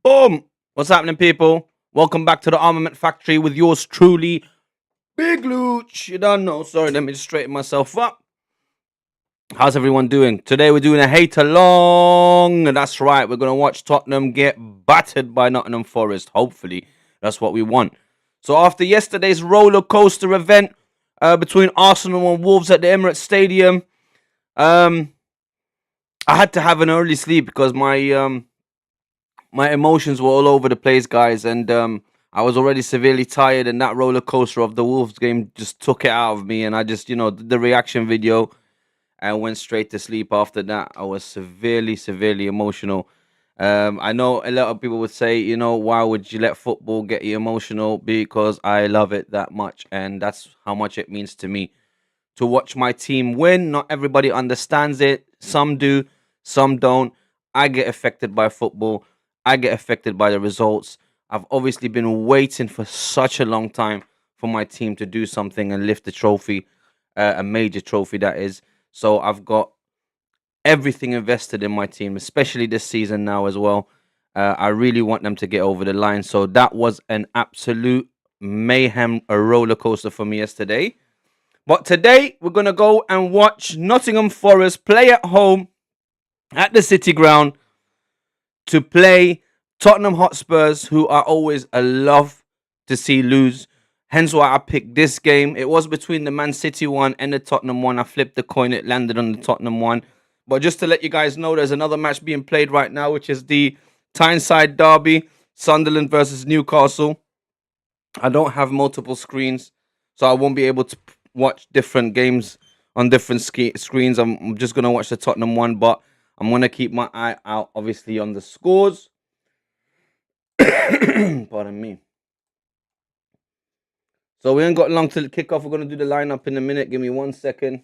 Boom! What's happening, people? Welcome back to the Armament Factory with yours truly, Big Looch. You don't know. Sorry, let me just straighten myself up. How's everyone doing? Today we're doing a hate along. That's right, we're going to watch Tottenham get battered by Nottingham Forest. Hopefully, that's what we want. So, after yesterday's roller coaster event between Arsenal and Wolves at the Emirates Stadium, um, I had to have an early sleep because my emotions were all over the place, guys, and I was already severely tired, and that roller coaster of the Wolves game just took it out of me, and I just, did the reaction video and went straight to sleep after that. I was severely emotional. I know a lot of people would say, why would you let football get you emotional? Because I love it that much, and that's how much it means to me to watch my team win. Not everybody understands it. Some do, some don't. I get affected by football. I get affected by the results. I've obviously been waiting for such a long time for my team to do something and lift the trophy, a major trophy that is. So I've got everything invested in my team, especially this season now as well. I really want them to get over the line. So that was an absolute mayhem, a roller coaster for me yesterday. But today we're gonna go and watch Nottingham Forest play at home at the City Ground to play Tottenham HOTSPURS, who are always a love to see lose. Hence why I picked this game. It was between the Man City one and the Tottenham one. I flipped the coin, it landed on the Tottenham one. But just to let you guys know, there's another match being played right now, which is the Tyneside Derby, Sunderland versus Newcastle. I don't have multiple screens, so I won't be able to watch different games on different screens. I'm just gonna watch the Tottenham one, but I'm gonna keep my eye out, obviously, on the scores. Pardon me. So we ain't got long till kick off. We're gonna do the lineup in a minute. Give me 1 second.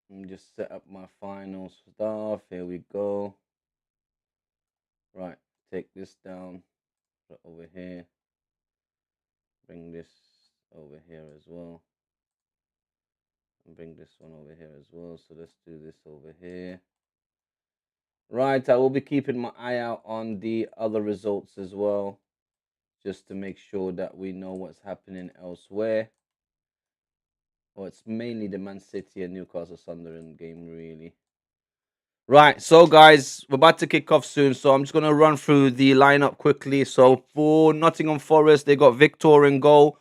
Let me just set up my final stuff. Here we go. Right, take this down, put it over here. Bring this over here as well. And bring this one over here as well. So let's do this over here. Right, I will be keeping my eye out on the other results as well, just to make sure that we know what's happening elsewhere. Well, it's mainly the Man City and Newcastle Sunderland game, really. Right, so guys, we're about to kick off soon, so I'm just going to run through the lineup quickly. So for Nottingham Forest, they got Victor in goal,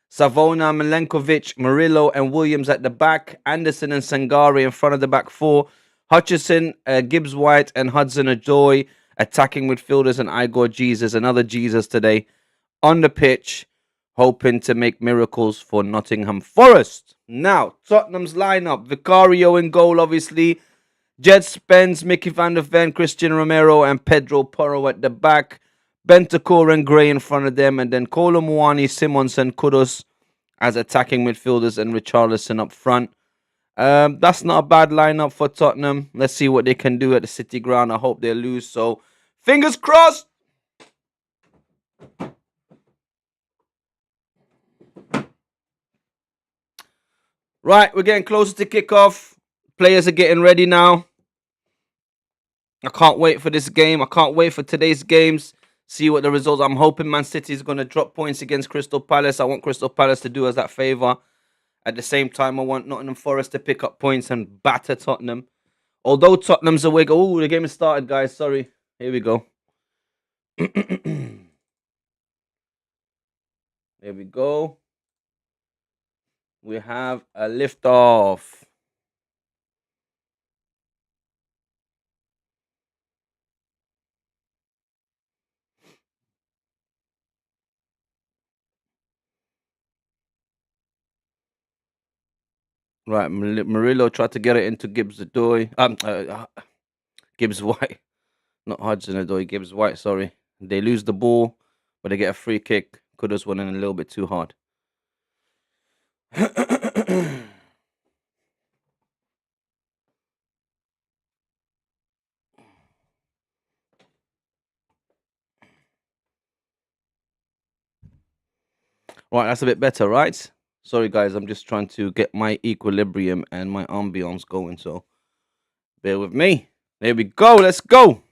Savona, Milenkovic, Murillo, and Williams at the back, Anderson and Sangare in front of the back four, Hutchison, Gibbs White, and Hudson Odoi attacking midfielders, and Igor Jesus, another Jesus today, on the pitch, hoping to make miracles for Nottingham Forest. Now, Tottenham's lineup: Vicario in goal, obviously, Jed Spence, Mickey van der Ven, Christian Romero, and Pedro Porro at the back. Bentancur and Gray in front of them, and then Kolo Muani, Simonsen, Kudus as attacking midfielders, and Richarlison up front. That's not a bad lineup for Tottenham. Let's see what they can do at the City Ground. I hope they lose. So, fingers crossed. Right, we're getting closer to kickoff. Players are getting ready now. I can't wait for this game. I can't wait for today's games. See what the results. I'm hoping Man City is going to drop points against Crystal Palace. I want Crystal Palace to do us that favour. At the same time, I want Nottingham Forest to pick up points and batter Tottenham. Although Tottenham's away. Oh, the game has started, guys. Sorry. Here we go. Here we go. We have a lift-off. Right, Murillo tried to get it into Gibbs Odoi. Gibbs White, not Hudson Odoi. Gibbs White. Sorry, they lose the ball, but they get a free kick. Could have went in a little bit too hard. Right, that's a bit better, right? Sorry, guys, I'm just trying to get my equilibrium and my ambience going. So Bear with me. There we go. Let's go.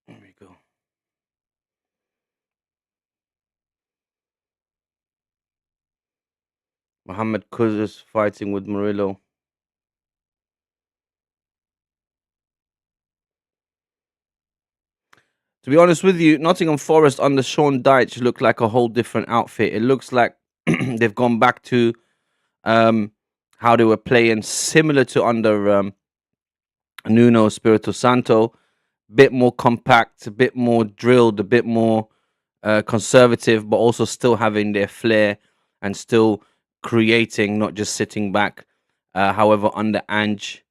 There we go. Mohamed Kudus fighting with Murillo. To be honest with you, Nottingham Forest under Sean Dyche looked like a whole different outfit. It looks like they've gone back to how they were playing, similar to under Nuno Espirito Santo. Bit more compact, a bit more drilled, a bit more conservative, but also still having their flair and still creating, not just sitting back. However, under Ange,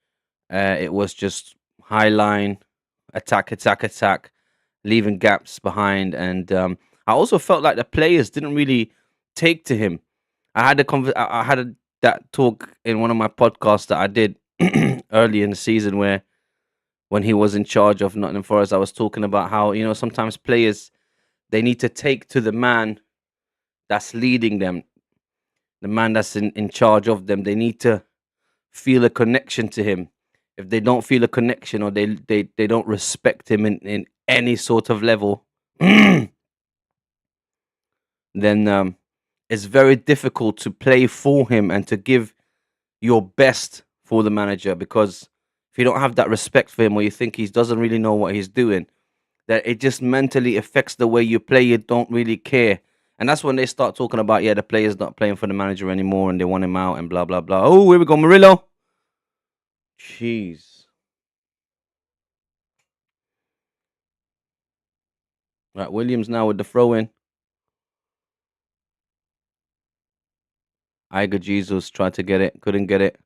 it was just high line, attack, leaving gaps behind. And I also felt like the players didn't really take to him. I had that talk in one of my podcasts that I did early in the season, where when he was in charge of Nottingham Forest, I was talking about how, sometimes players, they need to take to the man that's leading them, the man that's in charge of them. They need to feel a connection to him. If they don't feel a connection, or they don't respect him in any sort of level, then it's very difficult to play for him and to give your best for the manager, because if you don't have that respect for him, or you think he doesn't really know what he's doing, that it just mentally affects the way you play. You don't really care. And that's when they start talking about, the player's not playing for the manager anymore and they want him out and blah, blah, blah. Oh, here we go, Murillo. Jeez. Right, Williams now with the throw-in. Iger Jesus tried to get it, couldn't get it.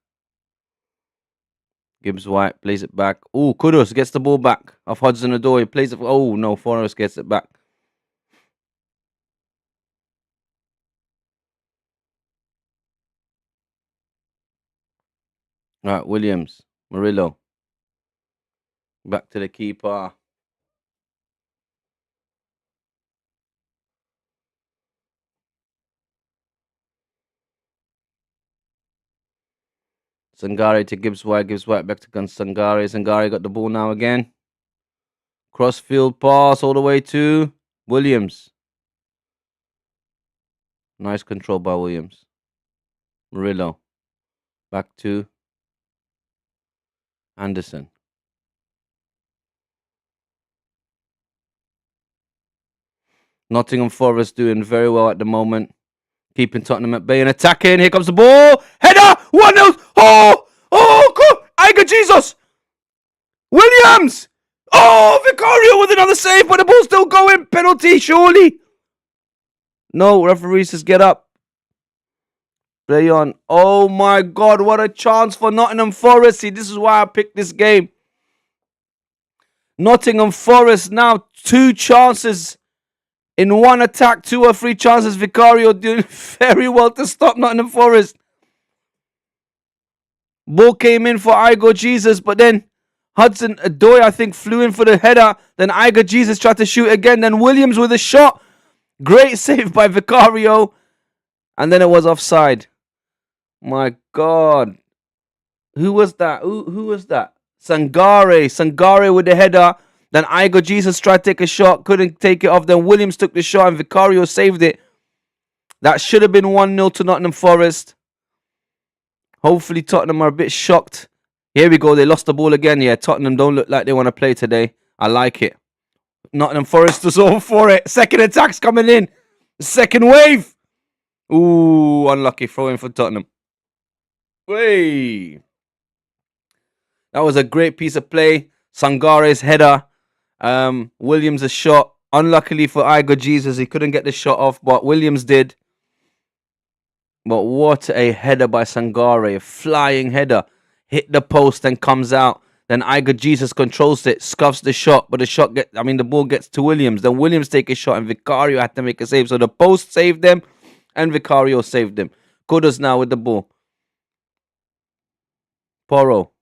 Gibbs White plays it back. Oh, Kudus gets the ball back off Hudson-Odoi. He plays it. Oh, no, Forrest gets it back. All right, Williams, Murillo. Back to the keeper. Sangare to Gibbs White back to Sangare. Sangare got the ball now again. Crossfield pass all the way to Williams. Nice control by Williams. Murillo. Back to Anderson. Nottingham Forest doing very well at the moment. Keeping Tottenham at bay and attacking. Here comes the ball. Header! 1-0. Oh, Iger Jesus! Williams! Oh, Vicario with another save, but the ball's still going. Penalty, surely. No, referee says get up. Play on. Oh my God, what a chance for Nottingham Forest. See, this is why I picked this game. Nottingham Forest now 2 chances in one attack, 2 or 3 chances. Vicario doing very well to stop Nottingham Forest. Ball came in for Iger Jesus, but then Hudson-Odoi, I think, flew in for the header. Then Iger Jesus tried to shoot again. Then Williams with a shot. Great save by Vicario. And then it was offside. My God. Who was that? Who was that? Sangare. Sangare with the header. Then Iger Jesus tried to take a shot. Couldn't take it off. Then Williams took the shot and Vicario saved it. That should have been 1-0 to Nottingham Forest. Hopefully Tottenham are a bit shocked. Here we go. They lost the ball again. Yeah, Tottenham don't look like they want to play today. I like it. Nottingham Forest is all for it. Second attack's coming in. Second wave. Ooh, unlucky throw in for Tottenham. Way. That was a great piece of play. Sangare's header. Williams' shot. Unluckily for Iger Jesus, he couldn't get the shot off, but Williams did. But what a header by Sangare. A flying header. Hit the post and comes out. Then Iger Jesus controls it, scuffs the shot, but the ball gets to Williams. Then Williams take a shot and Vicario had to make a save. So the post saved them and Vicario saved them. Kudus now with the ball. Porro.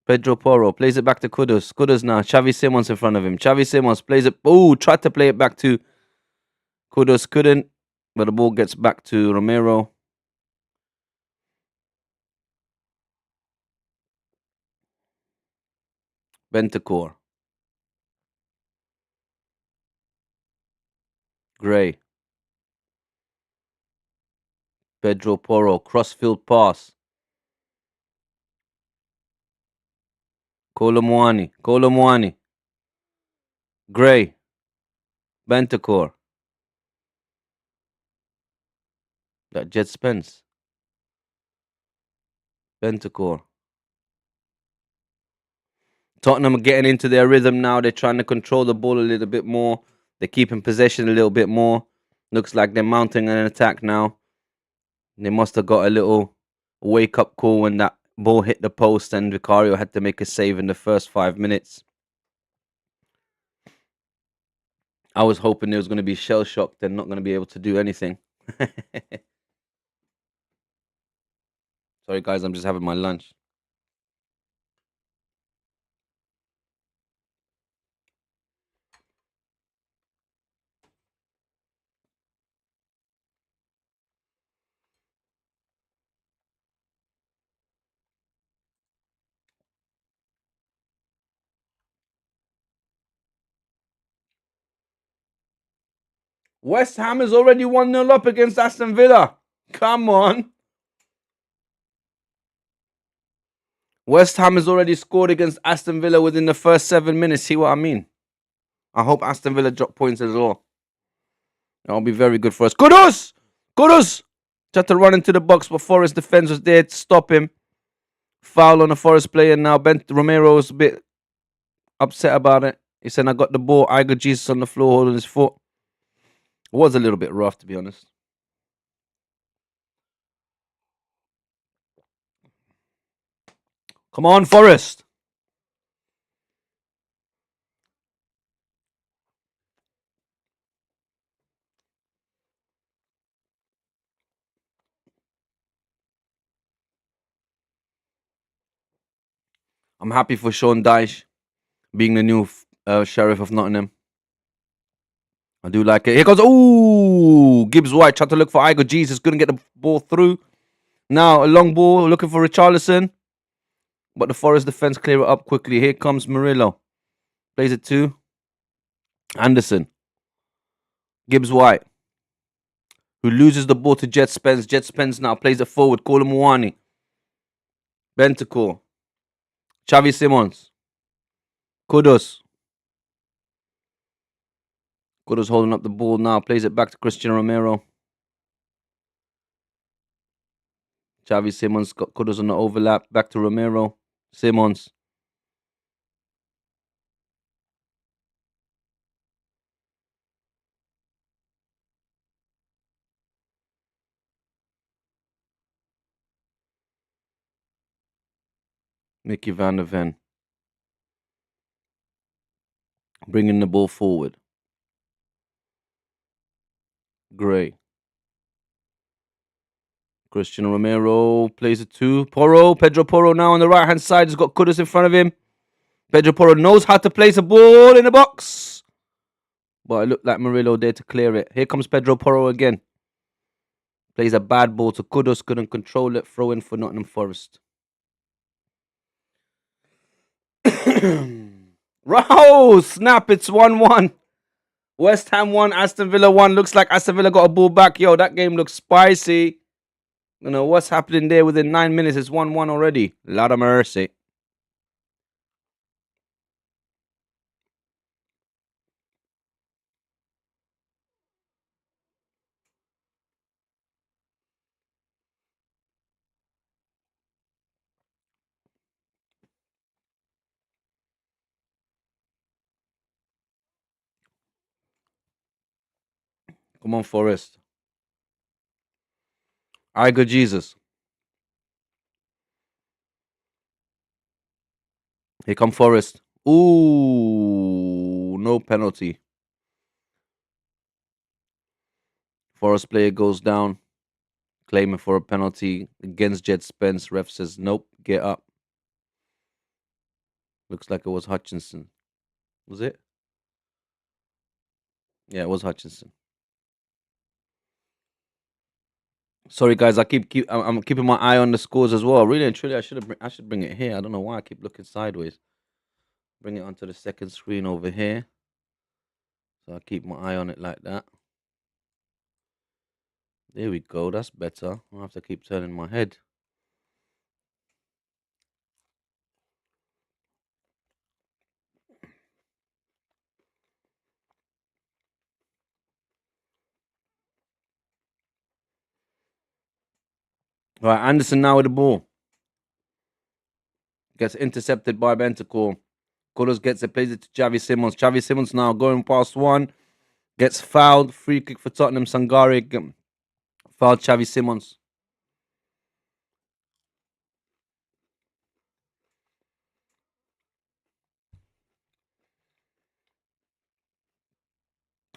Pedro Porro plays it back to Kudus. Kudus now. Xavi Simons in front of him. Xavi Simons plays it. Oh, tried to play it back to Kudus. Couldn't. But the ball gets back to Romero. Bentancur. Gray. Pedro Porro. Crossfield pass. Colomwani. Colomwani. Gray. Bentancur. That Jet Spence. Bentancur. Tottenham are getting into their rhythm now. They're trying to control the ball a little bit more. They're keeping possession a little bit more. Looks like they're mounting an attack now. They must have got a little wake-up call when that ball hit the post and Vicario had to make a save in the first 5 minutes. I was hoping they was going to be shell-shocked and not going to be able to do anything. Sorry, guys, I'm just having my lunch. West Ham is already 1-0 up against Aston Villa. Come on. West Ham has already scored against Aston Villa within the first 7 minutes. See what I mean? I hope Aston Villa drop points as well. That'll be very good for us. Kudus! Kudus! Tried to run into the box, but Forrest defense was there to stop him. Foul on the Forrest player now. Romero's a bit upset about it. He said, I got the ball. I got Jesus on the floor holding his foot. It was a little bit rough, to be honest. Come on, Forrest. I'm happy for Sean Dyche being the new sheriff of Nottingham. I do like it. Here goes. Ooh, Gibbs White tried to look for Igor Jesus. Couldn't get the ball through. Now a long ball looking for Richarlison. But the Forest defense clear it up quickly. Here comes Murillo. Plays it to Anderson. Gibbs White, who loses the ball to Jet Spence. Jet Spence now plays it forward. Colomwani. Bentancur. Xavi Simons. Kudus. Kudus holding up the ball now. Plays it back to Cristiano Romero. Xavi Simons got Kudus on the overlap. Back to Romero. Simons. Mickey van der Ven. Bringing the ball forward. Gray. Cristiano Romero plays it to Porro. Pedro Porro now on the right-hand side. He's got Kudus in front of him. Pedro Porro knows how to place a ball in the box. But it looked like Murillo there to clear it. Here comes Pedro Porro again. Plays a bad ball to Kudus. Couldn't control it. Throw in for Nottingham Forest. Oh, snap. It's 1-1. West Ham 1, Aston Villa 1. Looks like Aston Villa got a ball back. Yo, that game looks spicy. You know, what's happening there within 9 minutes? It's 1-1 already. Lot of mercy. Come on, Forrest. I got Jesus. Here come Forrest. Ooh, no penalty. Forest player goes down, claiming for a penalty against Jet Spence. Ref says, nope, get up. Looks like it was Hutchinson. Was it? Yeah, it was Hutchinson. Sorry, guys. I'm keeping my eye on the scores as well. Really and truly, I should bring it here. I don't know why I keep looking sideways. Bring it onto the second screen over here. So I keep my eye on it like that. There we go. That's better. I don't have to keep turning my head. Right, Anderson now with the ball. Gets intercepted by Bentacore. Colours gets it, plays it to Xavi Simons. Xavi Simons now going past one. Gets fouled. Free kick for Tottenham. Sangare fouled Xavi Simons.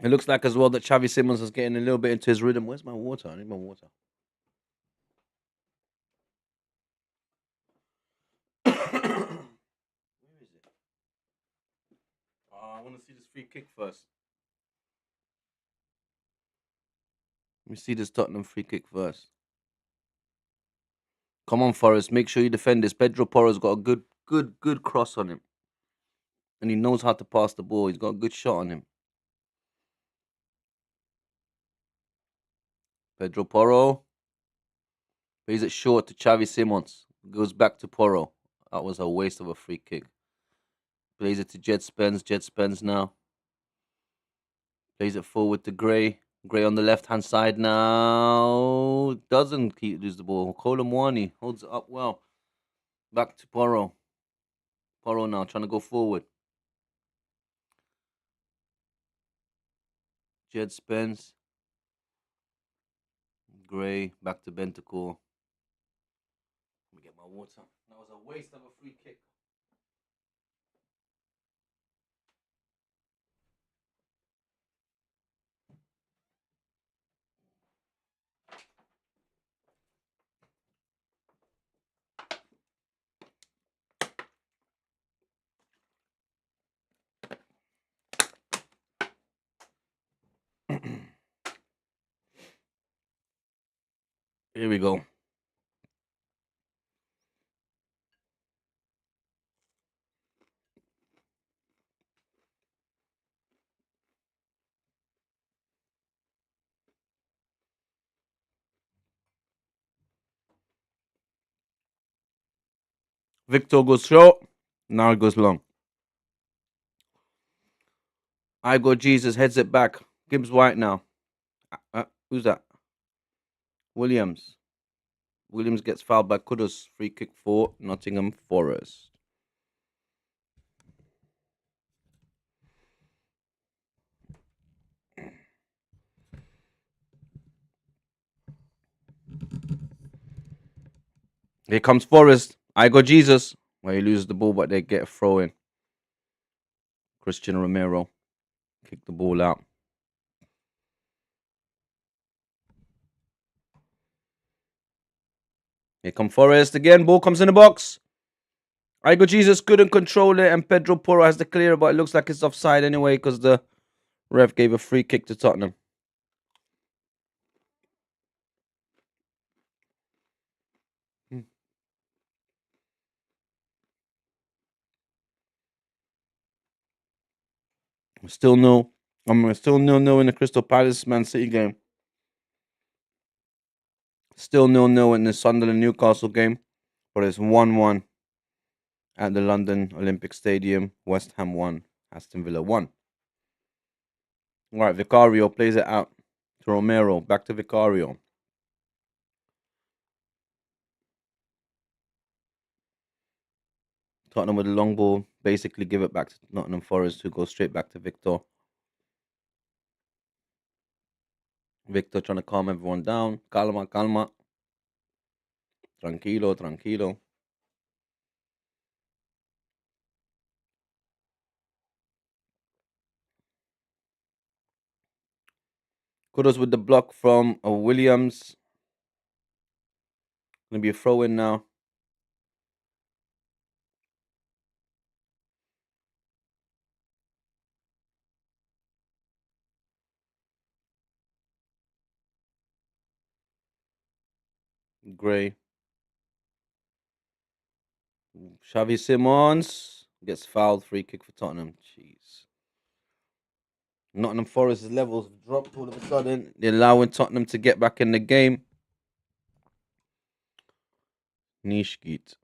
It looks like as well that Xavi Simons is getting a little bit into his rhythm. Where's my water? I need my water. Where is it? I want to see this free kick first. Let me see this Tottenham free kick first. Come on, Forrest. Make sure you defend this. Pedro Porro's got a good cross on him. And he knows how to pass the ball. He's got a good shot on him. Pedro Porro plays it short to Xavi Simons. Goes back to Porro. That was a waste of a free kick. Plays it to Jet Spence. Jet Spence now. Plays it forward to Gray. Gray on the left-hand side now. Doesn't lose the ball. Colomwani holds it up well. Back to Porro. Porro now trying to go forward. Jet Spence. Gray. Back to Bentacore. Let me get my water. That was a waste of a free kick. Here we go. Victor goes short. Now it goes long. I go Jesus, heads it back. Gibbs White now. Who's that? Williams. Williams gets fouled by Kudus. Free kick for Nottingham Forest. Here comes Forrest. I go Jesus. Well, he loses the ball, but they get a throw in. Christian Romero kick the ball out. Here come Forrest again. Ball comes in the box. I go Jesus couldn't control it, and Pedro Porro has the clear, but it looks like it's offside anyway because the ref gave a free kick to Tottenham. Still no. I'm still 0-0 in the Crystal Palace Man City game. Still 0-0 in the Sunderland Newcastle game, but it's 1-1 at the London Olympic Stadium. West Ham 1, Aston Villa 1. All right, Vicario plays it out to Romero. Back to Vicario. Tottenham with the long ball. Basically give it back to Nottingham Forest, who goes straight back to Victor. Victor trying to calm everyone down. Calma, calma. Tranquilo, tranquilo. Kudos with the block from Williams. Gonna be a throw in now. Gray. Xavi Simons gets fouled. Free kick for Tottenham. Jeez. Nottingham Forest's levels have dropped all of a sudden. They're allowing Tottenham to get back in the game. Nishkit.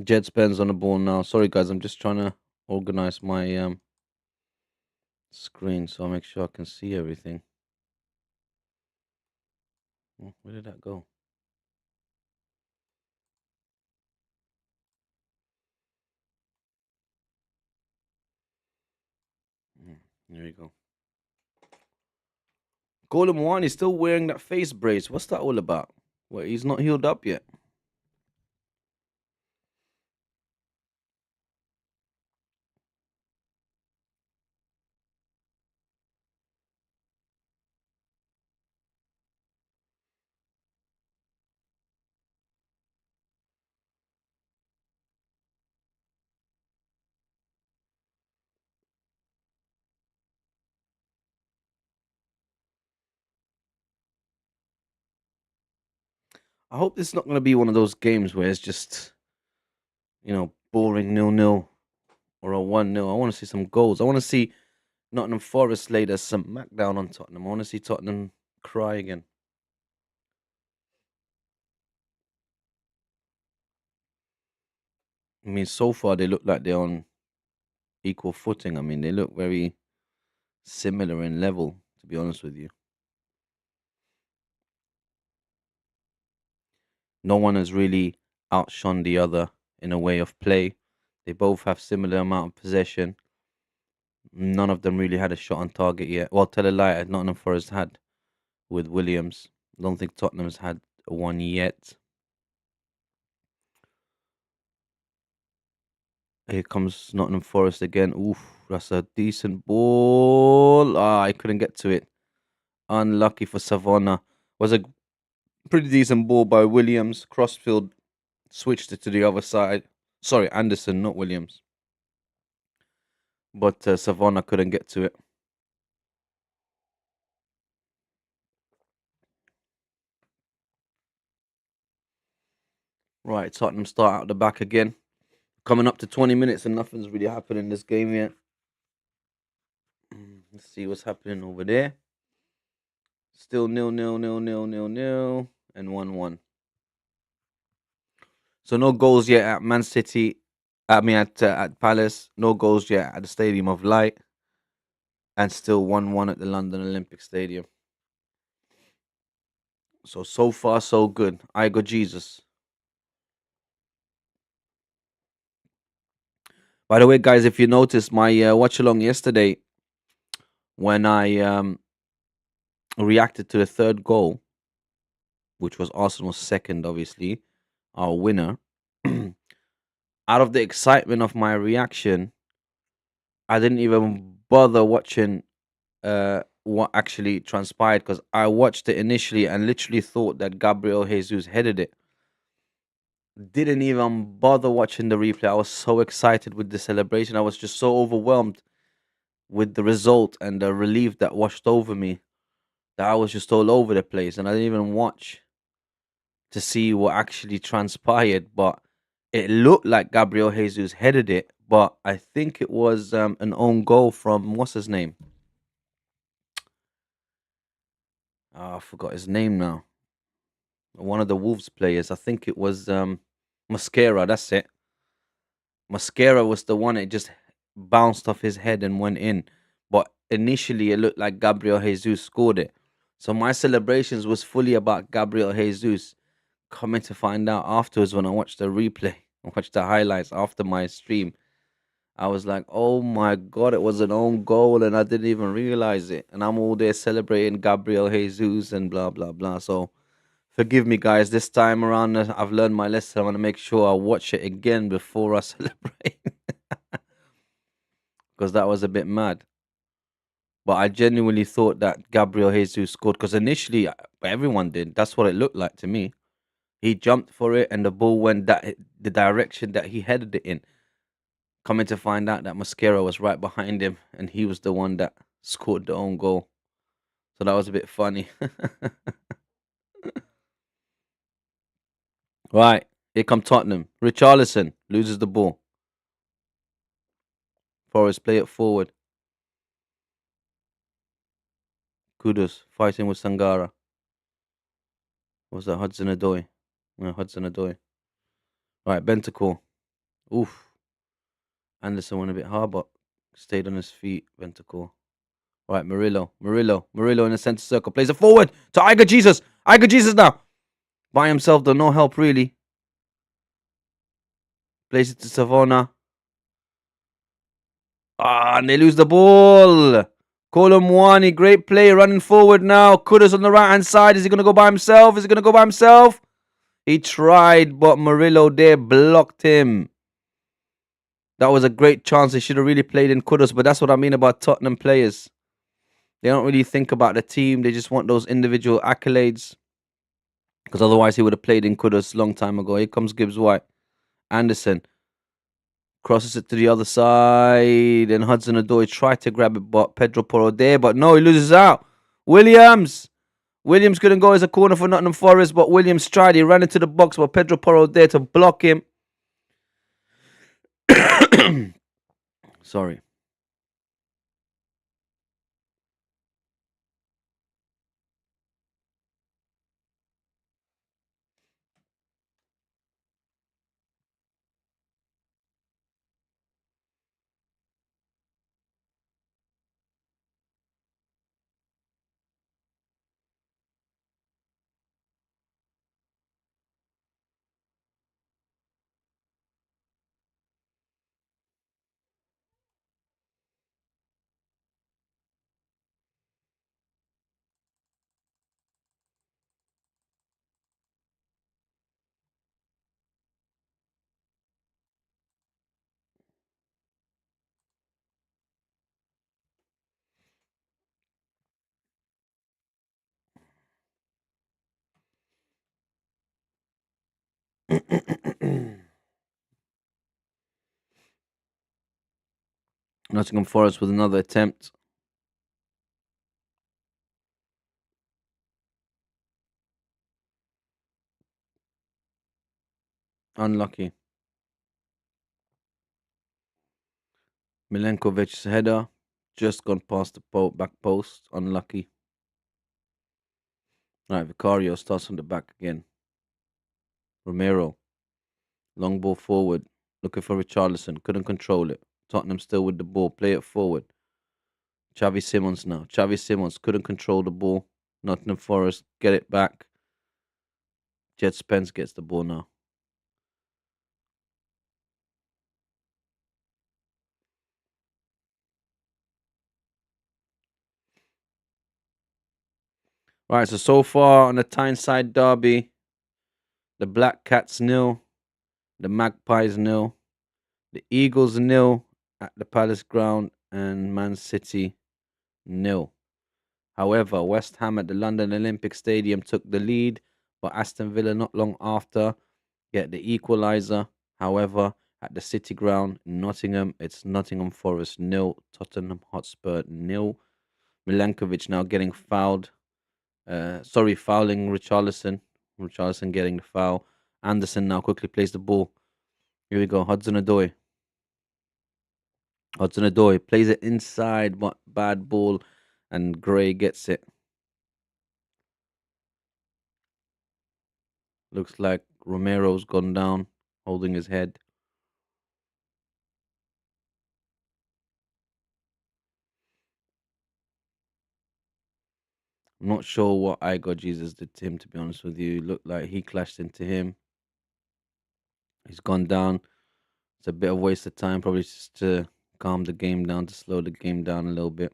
Jed Spence on the ball now. Sorry guys, I'm just trying to organize my screen so I make sure I can see everything. Oh, where did that go? There we go. Golden One is still wearing that face brace. What's that all about? Well, he's not healed up yet. I hope this is not going to be one of those games where it's just, boring 0-0 or a 1-0. I want to see some goals. I want to see Nottingham Forest lay their smackdown on Tottenham. I want to see Tottenham cry again. I mean, so far they look like they're on equal footing. I mean, they look very similar in level, to be honest with you. No one has really outshone the other in a way of play. They both have similar amount of possession. None of them really had a shot on target yet. Well, tell a lie, Nottingham Forest had with Williams. I don't think Tottenham's had one yet. Here comes Nottingham Forest again. Oof, that's a decent ball. I couldn't get to it. Unlucky for Savannah. Was a pretty decent ball by Williams. Crossfield switched it to the other side. Sorry, Anderson, not Williams. But Savannah couldn't get to it. Right, Tottenham start out the back again. Coming up to 20 minutes and nothing's really happened in this game yet. Let's see what's happening over there. Still 0-0, 0-0, 0-0, and 1-1. So no goals yet at Man City. At Palace. No goals yet at the Stadium of Light. And still 1-1 at the London Olympic Stadium. So far, so good. I got Jesus. By the way, guys, if you noticed my watch along yesterday, when I reacted to the third goal, which was Arsenal's second, obviously, our winner, out of the excitement of my reaction, I didn't even bother watching what actually transpired because I watched it initially and literally thought that Gabriel Jesus headed it. Didn't even bother watching the replay. I was so excited with the celebration. I was just so overwhelmed with the result and the relief that washed over me that I was just all over the place and I didn't even watch to see what actually transpired. But it looked like Gabriel Jesus headed it, but I think it was an own goal from what's his name? I forgot his name now. One of the Wolves players. I think it was Mascara. That's it. Mascara was the one. It just bounced off his head and went in. But initially, it looked like Gabriel Jesus scored it. So my celebrations was fully about Gabriel Jesus. Coming to find out afterwards when I watched the replay, I watched the highlights after my stream. I was like, oh my God, it was an own goal and I didn't even realize it. And I'm all there celebrating Gabriel Jesus and blah, blah, blah. So forgive me, guys. This time around, I've learned my lesson. I want to make sure I watch it again before I celebrate. Because that was a bit mad. But I genuinely thought that Gabriel Jesus scored because initially everyone did. That's what it looked like to me. He jumped for it and the ball went the direction that he headed it in. Coming to find out that Mosquera was right behind him, and he was the one that scored the own goal. So that was a bit funny. Right, here come Tottenham. Richarlison loses the ball. Forrest play it forward. Kudus fighting with Sangara. What was that? Hudson Odoi. No, Hudson Odoi. Right, Bentacore. Oof. Anderson went a bit hard, but stayed on his feet. Bentacore. Right, Murillo. Murillo in the centre circle. Plays it forward to Iger Jesus. Iger Jesus now. By himself, though. No help, really. Plays it to Savona. And they lose the ball. Colomwani, great play, running forward now. Kudus on the right hand side. Is he going to go by himself? He tried, but Murillo there blocked him. That was a great chance. They should have really played in Kudus, but that's what I mean about Tottenham players. They don't really think about the team. They just want those individual accolades. Because otherwise he would have played in Kudus a long time ago. Here comes Gibbs White. Anderson crosses it to the other side. And Hudson Odoi tried to grab it, but Pedro Porro there. But no, he loses out. Williams couldn't go as a corner for Nottingham Forest, but Williams tried. He ran into the box, but Pedro Porro there to block him. Sorry. Nottingham Forest with another attempt. Unlucky. Milenkovic's header just gone past the back post. Unlucky. Right, Vicario starts on the back again. Romero. Long ball forward. Looking for Richarlison. Couldn't control it. Tottenham still with the ball. Play it forward. Xavi Simons now. Xavi Simons couldn't control the ball. Nottingham Forest get it back. Jet Spence gets the ball now. Right, so far on the Tyneside derby, the Black Cats 0, the Magpies 0, the Eagles 0 at the Palace Ground, and Man City 0. However, West Ham at the London Olympic Stadium took the lead, but Aston Villa not long after get the equaliser. However, at the City Ground in Nottingham, it's Nottingham Forest 0, Tottenham Hotspur 0. Milenkovic now getting fouled. Fouling Richarlison. Richarlison getting the foul. Anderson now quickly plays the ball. Here we go. Hudson Odoi plays it inside, but bad ball, and Gray gets it. Looks like Romero's gone down, holding his head. I'm not sure what I got Jesus did to him, to be honest with you. It looked like he clashed into him. He's gone down. It's a bit of waste of time, probably just to calm the game down, to slow the game down a little bit.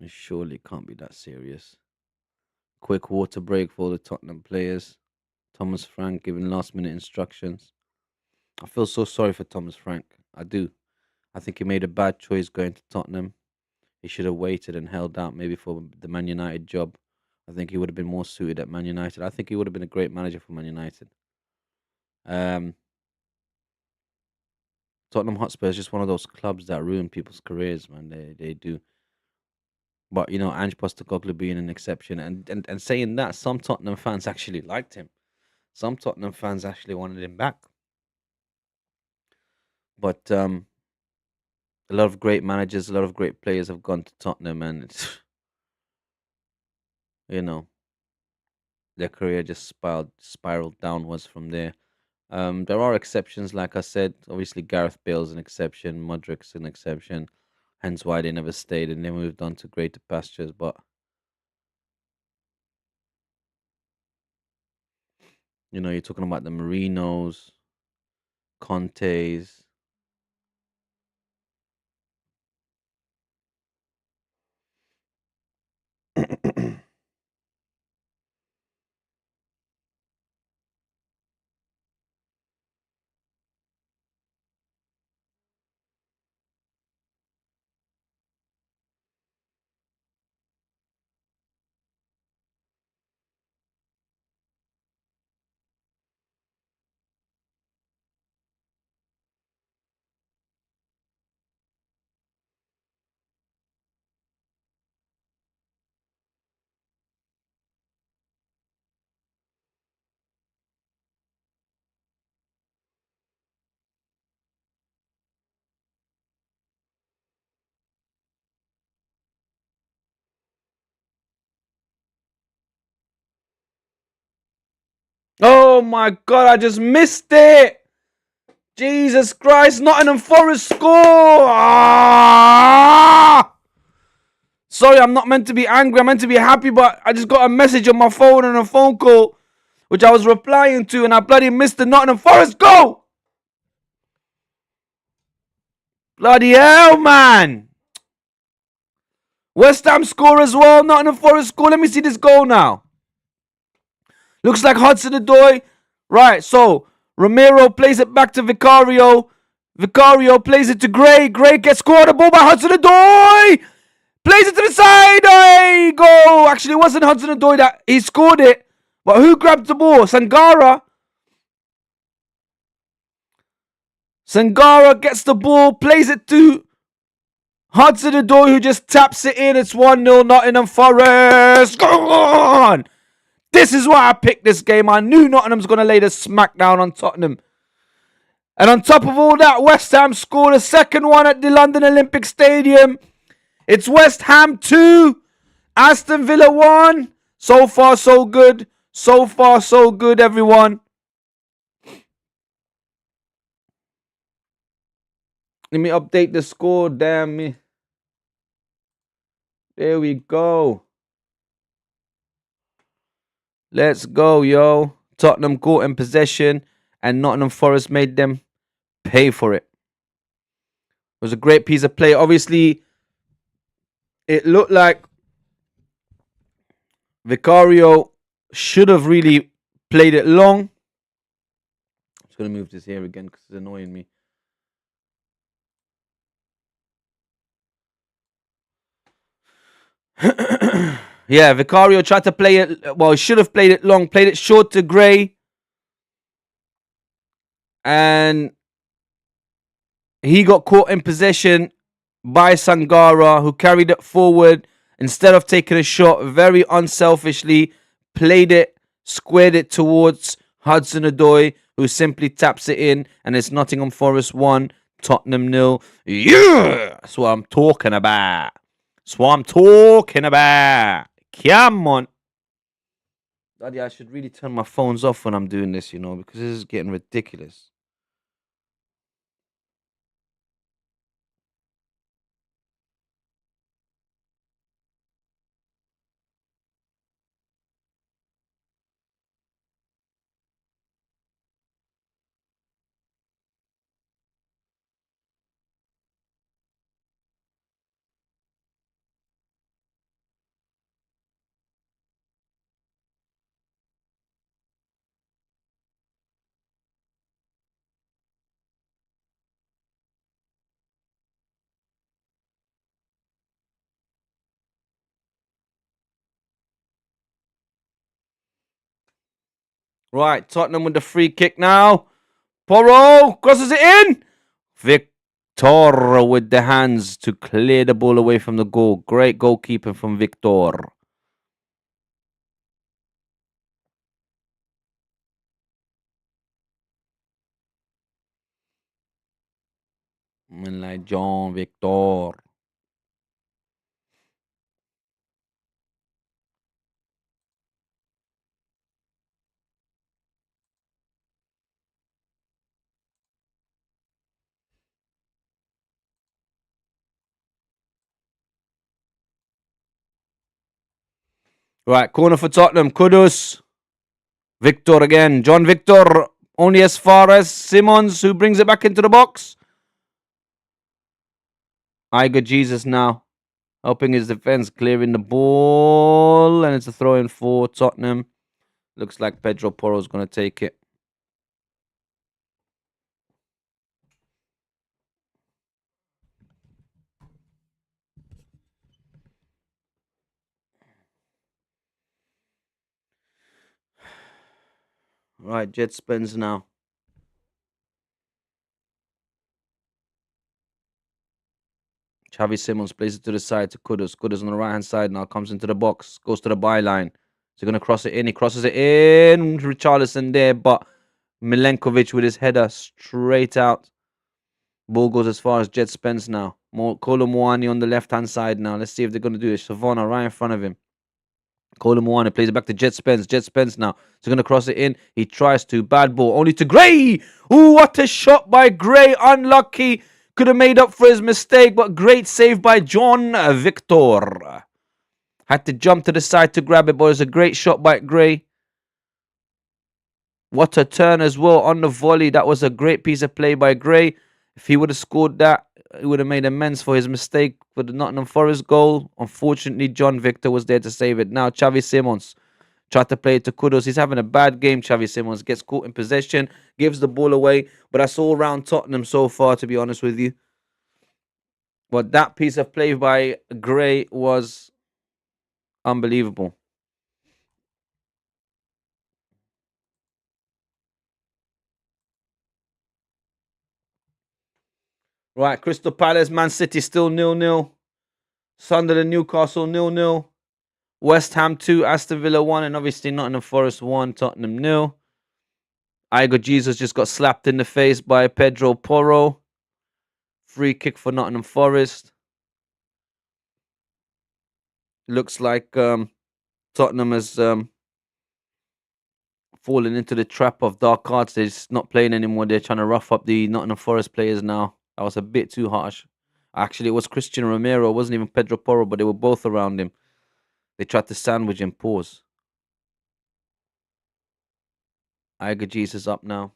It surely can't be that serious. Quick water break for the Tottenham players. Thomas Frank giving last minute instructions. I feel so sorry for Thomas Frank. I do. I think he made a bad choice going to Tottenham. He should have waited and held out maybe for the Man United job. I think he would have been more suited at Man United. I think he would have been a great manager for Man United. Um, Tottenham Hotspur is just one of those clubs that ruin people's careers, man. They do. But Ange Postecoglou being an exception, and saying that, some Tottenham fans actually liked him. Some Tottenham fans actually wanted him back. But a lot of great managers, a lot of great players have gone to Tottenham, and it's you know their career just spiraled downwards from there. There are exceptions, like I said. Obviously, Gareth Bale's an exception, Modric's an exception. Hence why they never stayed and they moved on to greater pastures. But you're talking about the Marinos, Contes. Oh my God! I just missed it. Jesus Christ! Nottingham Forest score. Ah! Sorry, I'm not meant to be angry. I'm meant to be happy, but I just got a message on my phone and a phone call, which I was replying to, and I bloody missed the Nottingham Forest goal. Bloody hell, man! West Ham score as well. Nottingham Forest score. Let me see this goal now. Looks like Hudson-Odoi. Right, so Romero plays it back to Vicario. Vicario plays it to Gray. Gray gets scored. A ball by Hudson-Odoi. Plays it to the side. Hey, goal. Actually, it wasn't Hudson-Odoi that he scored it. But who grabbed the ball? Sangara. Sangara gets the ball. Plays it to Hudson-Odoi, who just taps it in. It's 1-0 Nottingham Forest. Go on. This is why I picked this game. I knew Nottingham's going to lay the smackdown on Tottenham. And on top of all that, West Ham scored a second one at the London Olympic Stadium. It's West Ham 2, Aston Villa 1. So far, so good. So far, so good, everyone. Let me update the score. Damn me. There we go. Let's go, yo. Tottenham caught in possession, and Nottingham Forest made them pay for it. It was a great piece of play. Obviously, it looked like Vicario should have really played it long. I'm just going to move this here again because it's annoying me. Yeah, Vicario tried to play it. Well, he should have played it long. Played it short to Gray. And he got caught in possession by Sangara, who carried it forward. Instead of taking a shot, very unselfishly played it, squared it towards Hudson-Odoi, who simply taps it in, and it's Nottingham Forest 1, Tottenham 0. Yeah! That's what I'm talking about. That's what I'm talking about. Come on. Daddy, I should really turn my phones off when I'm doing this, because this is getting ridiculous. Right, Tottenham with the free kick now. Porro crosses it in. Victor with the hands to clear the ball away from the goal. Great goalkeeping from Victor. And like John Victor. Right, corner for Tottenham. Kudus. Victor again. John Victor. Only as far as Simmons, who brings it back into the box. Iger Jesus now. Helping his defense, clearing the ball. And it's a throw in for Tottenham. Looks like Pedro Porro's going to take it. Right, Jet spins now. Xavi Simons plays it to the side to Kudus. Kudus on the right hand side now comes into the box, goes to the byline. So going to cross it in. He crosses it in. Richarlison there, but Milenkovic with his header straight out. Ball goes as far as Jet Spence now. Kolo Muani on the left hand side now. Let's see if they're going to do it. Savona right in front of him. Kolo Muani plays it back to Jet Spence. Jet Spence now. So going to cross it in. He tries to. Bad ball. Only to Gray. Ooh, what a shot by Gray. Unlucky. Could have made up for his mistake, but great save by John Victor. Had to jump to the side to grab it, but it was a great shot by Gray. What a turn as well on the volley. That was a great piece of play by Gray. If he would have scored that, he would have made amends for his mistake for the Nottingham Forest goal. Unfortunately, John Victor was there to save it. Now, Xavi Simons tried to play it to Kudus. He's having a bad game, Xavi Simons. Gets caught in possession, gives the ball away. But that's all round Tottenham so far, to be honest with you. But that piece of play by Gray was unbelievable. Right, Crystal Palace, Man City still 0-0. Sunderland, Newcastle 0-0. West Ham 2, Aston Villa 1, and obviously Nottingham Forest 1, Tottenham 0. Iger Jesus just got slapped in the face by Pedro Porro. Free kick for Nottingham Forest. Looks like Tottenham has fallen into the trap of dark arts. They're just not playing anymore. They're trying to rough up the Nottingham Forest players now. That was a bit too harsh. Actually, it was Christian Romero. It wasn't even Pedro Porro, but they were both around him. They tried to sandwich him. Pause. Iger Jesus up now.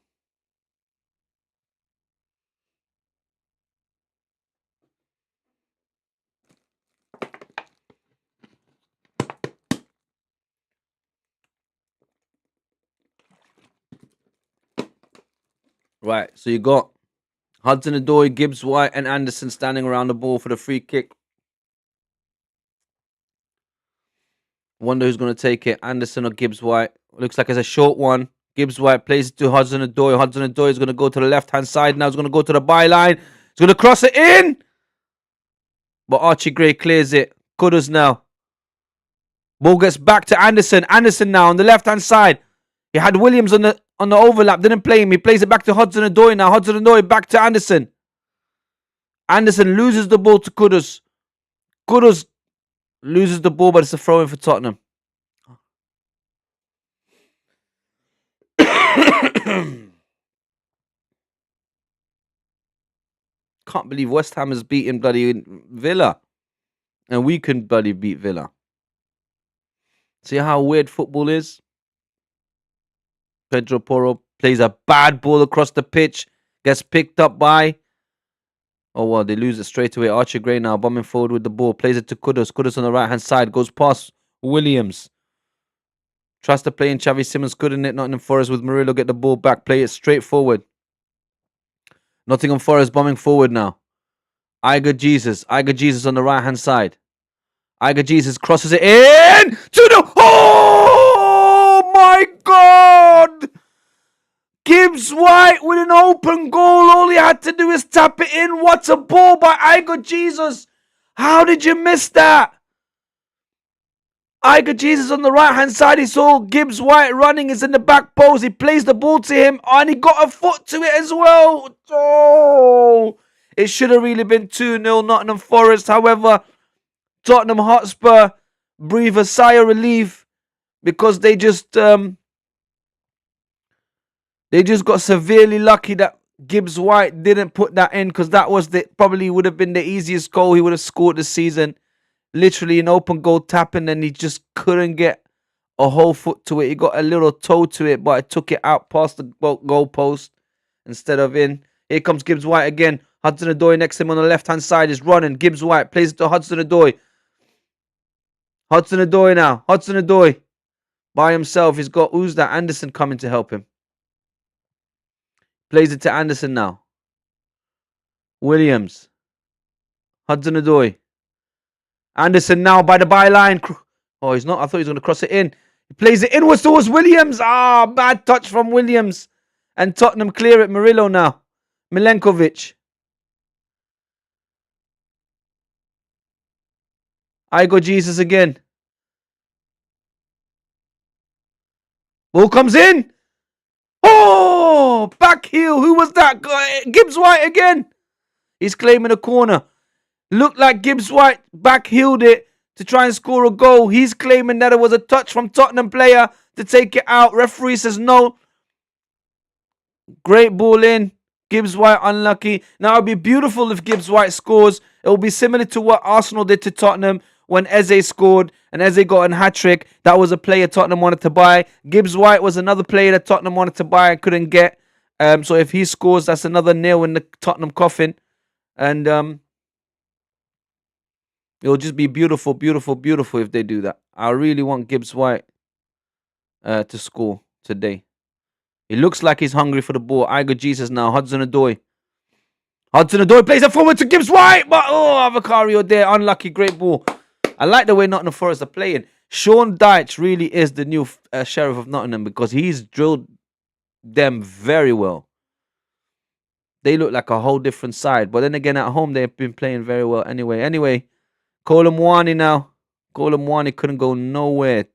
Right, so you got Hudson-Odoi, Gibbs-White, and Anderson standing around the ball for the free kick. Wonder who's going to take it, Anderson or Gibbs-White. Looks like it's a short one. Gibbs-White plays it to Hudson-Odoi. Hudson-Odoi is going to go to the left-hand side now. He's going to go to the byline. He's going to cross it in. But Archie Gray clears it. Kudus now. Ball gets back to Anderson. Anderson now on the left-hand side. He had Williams on the overlap. Didn't play him. He plays it back to Hudson-Odoi now. Hudson-Odoi back to Anderson. Anderson loses the ball to Kudus. Kudus loses the ball, but it's a throw-in for Tottenham. Can't believe West Ham has beaten bloody Villa. And we can bloody beat Villa. See how weird football is? Pedro Porro plays a bad ball across the pitch. Gets picked up by... Oh, well, they lose it straight away. Archie Gray now bombing forward with the ball. Plays it to Kudus. Kudus on the right-hand side. Goes past Williams. Tries to play in Xavi Simons. Couldn't it? Nottingham Forest with Murillo get the ball back. Play it straight forward. Nottingham Forest bombing forward now. Iger Jesus. Iger Jesus on the right-hand side. Iger Jesus crosses it in to the... Oh, my God! Gibbs White with an open goal. All he had to do is tap it in. What a ball by Igor Jesus. How did you miss that? Igor Jesus on the right hand side. He saw Gibbs White running. Is in the back post. He plays the ball to him and he got a foot to it as well. Oh, it should have really been 2-0 Nottingham Forest. However, Tottenham Hotspur breathe a sigh of relief because they just got severely lucky that Gibbs White didn't put that in, because that was probably would have been the easiest goal he would have scored this season. Literally an open goal tapping, and he just couldn't get a whole foot to it. He got a little toe to it, but it took it out past the goal post instead of in. Here comes Gibbs White again. Hudson-Odoi next to him on the left-hand side is running. Gibbs White plays it to Hudson-Odoi. Hudson-Odoi now. Hudson-Odoi by himself. He's got, who's that? Anderson coming to help him. Plays it to Anderson now. Williams. Hudson-Odoi. Anderson now by the byline. Oh, he's not. I thought he was going to cross it in. He plays it inwards towards Williams. Ah, bad touch from Williams. And Tottenham clear it. Murillo now. Milenkovic. Igor Jesus again. Ball comes in. Oh, back heel. Who was that guy? Gibbs White again. He's claiming a corner. Looked like Gibbs White back-heeled it to try and score a goal. He's claiming that it was a touch from Tottenham player to take it out. Referee says no. Great ball in. Gibbs White unlucky. Now, it would be beautiful if Gibbs White scores. It will be similar to what Arsenal did to Tottenham when Eze scored and Eze got a hat-trick. That was a player Tottenham wanted to buy. Gibbs White was another player that Tottenham wanted to buy and couldn't get. So if he scores, that's another nail in the Tottenham coffin. And it'll just be beautiful, beautiful, beautiful if they do that. I really want Gibbs White to score today. He looks like he's hungry for the ball. Igor Jesus now. Hudson-Odoi. Hudson-Odoi plays it forward to Gibbs White. But, Avacario there. Unlucky. Great ball. I like the way Nottingham Forest are playing. Sean Dyche really is the new sheriff of Nottingham, because he's drilled them very well. They look like a whole different side. But then again, at home, they've been playing very well anyway. Colomwani now. Colomwani couldn't go nowhere.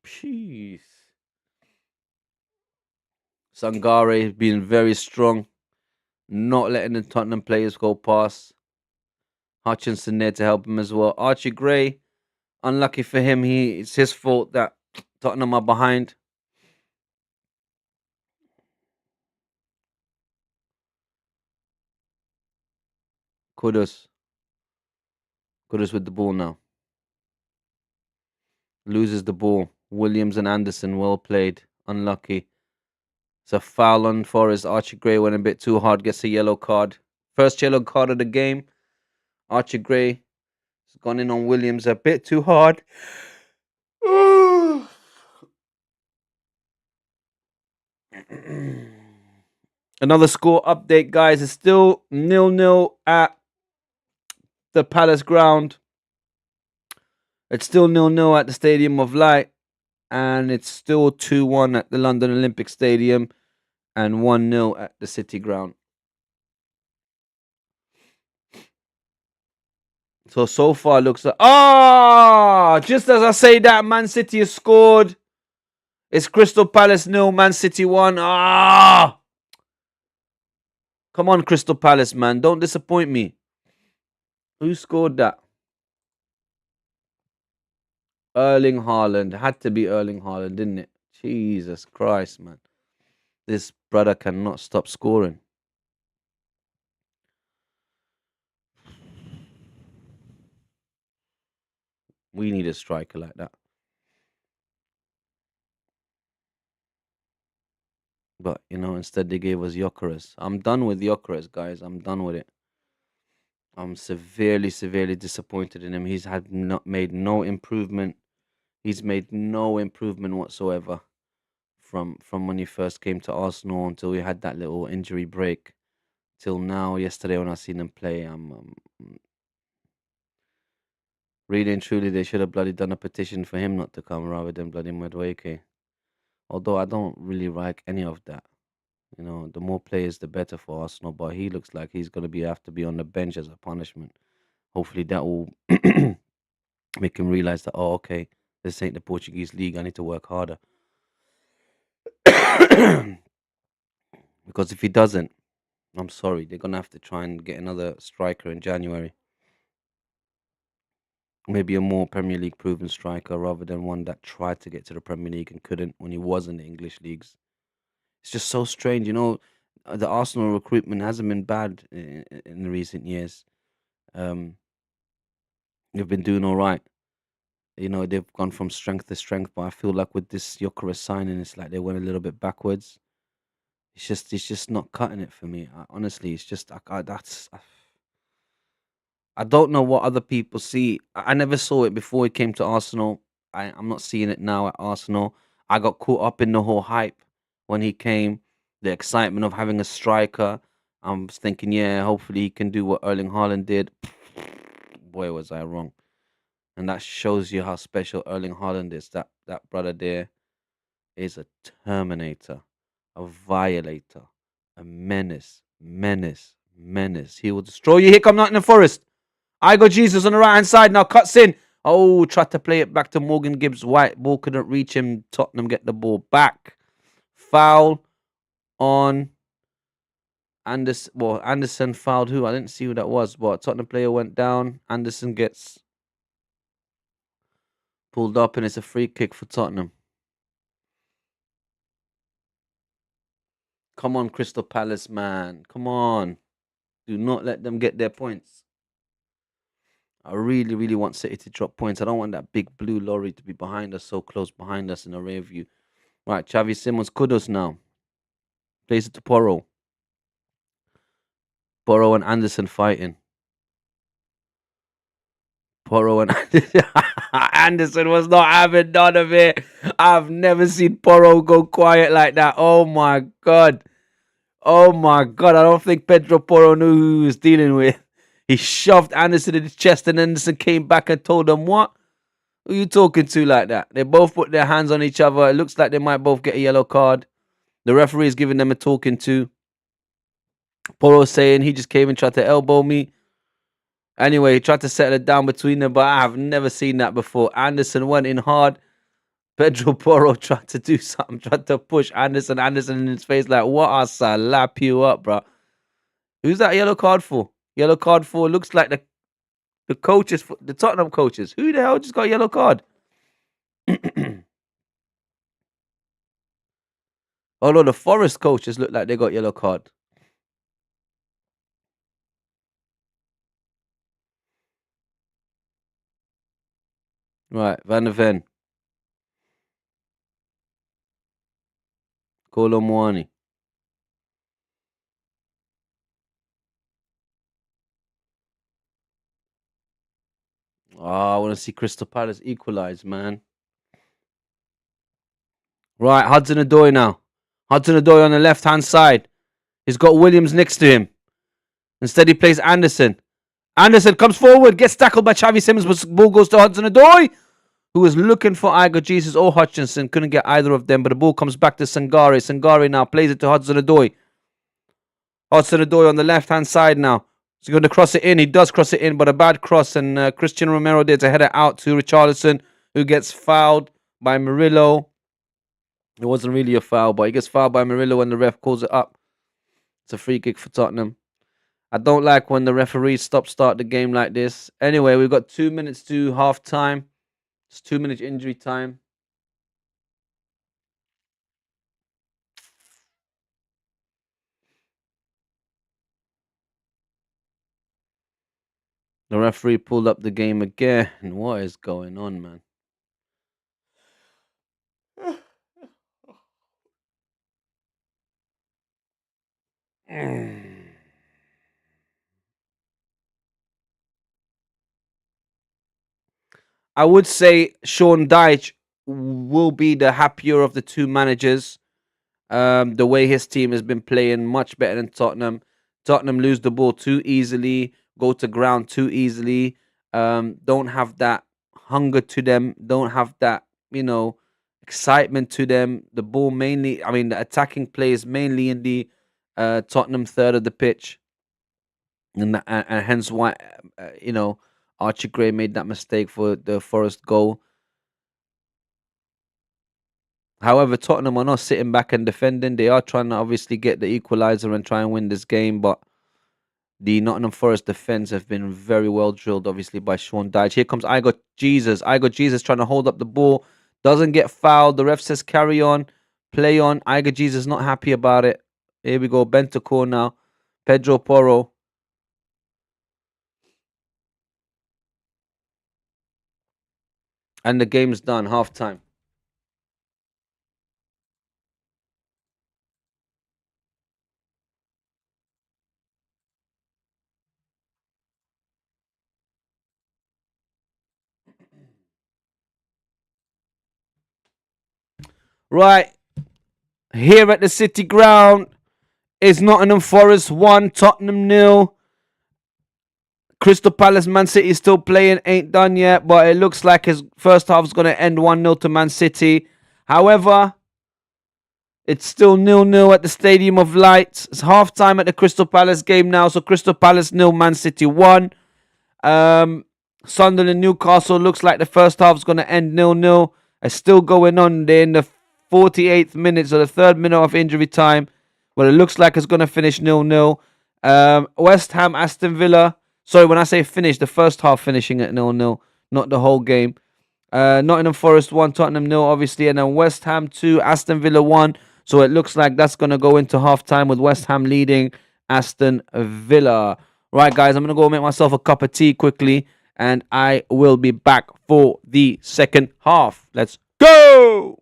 Jeez. Sangare being very strong. Not letting the Tottenham players go past. Hutchinson there to help him as well. Archie Gray. Unlucky for him. It's his fault that Tottenham are behind. Kudus with the ball now. Loses the ball. Williams and Anderson, well played. Unlucky. It's a foul on Forrest. Archie Gray went a bit too hard. Gets a yellow card. First yellow card of the game. Archie Gray has gone in on Williams a bit too hard. Another score update, guys. It's still 0-0 at the Palace ground. It's still 0-0 at the Stadium of Light. And it's still 2-1 at the London Olympic Stadium. And 1-0 at the City ground. So far looks like... just as I say that, Man City has scored. It's Crystal Palace 0, Man City 1. Come on, Crystal Palace, man. Don't disappoint me. Who scored that? Erling Haaland. Had to be Erling Haaland, didn't it? Jesus Christ, man. This brother cannot stop scoring. We need a striker like that. But, instead they gave us Gyökeres. I'm done with Gyökeres, guys. I'm done with it. I'm severely, severely disappointed in him. He's made no improvement. He's made no improvement whatsoever from when he first came to Arsenal until he had that little injury break. till now. Yesterday when I seen them play, really and truly they should have bloody done a petition for him not to come rather than bloody Madueke. Although I don't really like any of that. You know, the more players, the better for Arsenal. But he looks like he's gonna have to be on the bench as a punishment. Hopefully that will make him realize that, oh, okay, this ain't the Portuguese league. I need to work harder. Because if he doesn't, I'm sorry, they're gonna have to try and get another striker in January. Maybe a more Premier League proven striker rather than one that tried to get to the Premier League and couldn't when he was in the English leagues. It's just so strange, you know. The Arsenal recruitment hasn't been bad in recent years. Um, they've been doing all right. You know, they've gone from strength to strength, but I feel like with this Gyökeres signing, it's like they went a little bit backwards. It's just not cutting it for me. Honestly, it's just I don't know what other people see. I never saw it before he came to Arsenal. I'm not seeing it now at Arsenal. I got caught up in the whole hype when he came, the excitement of having a striker. I'm thinking, yeah, hopefully he can do what Erling Haaland did. Boy, was I wrong. And that shows you how special Erling Haaland is. That brother there is a terminator, a violator, a menace, menace, menace. He will destroy you. Here come Nottingham Forest. I got Jesus on the right hand side now. Cuts in. Oh, tried to play it back to Morgan Gibbs White. Ball couldn't reach him. Tottenham get the ball back. Foul on Anderson. Well, Anderson fouled who? I didn't see who that was, but Tottenham player went down. Anderson gets pulled up, and it's a free kick for Tottenham. Come on, Crystal Palace, man. Come on. Do not let them get their points. I really, really want City to drop points. I don't want that big blue lorry to be behind us, so close behind us in a rear view. Right, Xavi Simons, kudos now. Plays it to Porro. Porro and Anderson fighting. Porro and Anderson was not having none of it. I've never seen Porro go quiet like that. Oh my God. Oh my God. I don't think Pedro Porro knew who he was dealing with. He shoved Anderson in his chest and Anderson came back and told him, what? Who are you talking to like that? They both put their hands on each other. It looks like they might both get a yellow card. The referee is giving them a talking to. Porro saying he just came and tried to elbow me. Anyway, he tried to settle it down between them, but I have never seen that before. Anderson went in hard. Pedro Porro tried to do something, tried to push Anderson in his face like, what I slap you up, bro. Who's that yellow card for? Yellow card for, looks like the coaches, the Tottenham coaches. Who the hell just got a yellow card? Oh no, the Forrest coaches look like they got yellow card. Right, Van der Ven. Kolo Muani. Oh, I want to see Crystal Palace equalize, man. Right, Hudson-Odoi now. Hudson-Odoi on the left-hand side. He's got Williams next to him. Instead, he plays Anderson. Anderson comes forward, gets tackled by Xavi Simons, but ball goes to Hudson-Odoi, who was looking for Igor Jesus or Hutchinson. Couldn't get either of them, but the ball comes back to Sangare. Sangare now plays it to Hudson-Odoi. Hudson-Odoi on the left-hand side now. He's going to cross it in. He does cross it in, but a bad cross, and Christian Romero did to head it out to Richarlison, who gets fouled by Murillo. It wasn't really a foul, but he gets fouled by Murillo and the ref calls it up. It's a free kick for Tottenham. I don't like when the referees start the game like this. Anyway, we've got 2 minutes to half time. It's 2 minutes injury time. The referee pulled up the game again. What is going on, man? I would say Sean Dyche will be the happier of the two managers. The way his team has been playing much better than Tottenham. Tottenham lose the ball too easily, go to ground too easily, don't have that hunger to them, don't have that, excitement to them. The ball mainly, I mean, the attacking plays mainly in the Tottenham third of the pitch, and hence why, Archie Gray made that mistake for the Forest goal. However, Tottenham are not sitting back and defending. They are trying to obviously get the equaliser and try and win this game, but the Nottingham Forest defence have been very well drilled, obviously, by Sean Dyche. Here comes I got Jesus. I got Jesus trying to hold up the ball. Doesn't get fouled. The ref says carry on, play on. I got Jesus not happy about it. Here we go. Bentancur now. Pedro Porro. And the game's done. Half time. Right. Here at the City Ground is Nottingham Forest 1, Tottenham 0. Crystal Palace, Man City still playing, ain't done yet, but it looks like his first half is going to end 1-0 to Man City. However, it's still 0-0 at the Stadium of Light. It's half time at the Crystal Palace game now, so Crystal Palace 0, Man City 1. Sunderland Newcastle looks like the first half is going to end 0-0. It's still going on. They're in the 48th minute, so the third minute of injury time. Well, it looks like it's going to finish 0-0. West Ham, Aston Villa. Sorry, when I say finish, the first half finishing at 0-0, not the whole game. Nottingham Forest 1, Tottenham 0, obviously, and then West Ham 2, Aston Villa 1. So it looks like that's going to go into half time with West Ham leading Aston Villa. Right, guys, I'm going to go make myself a cup of tea quickly, and I will be back for the second half. Let's go!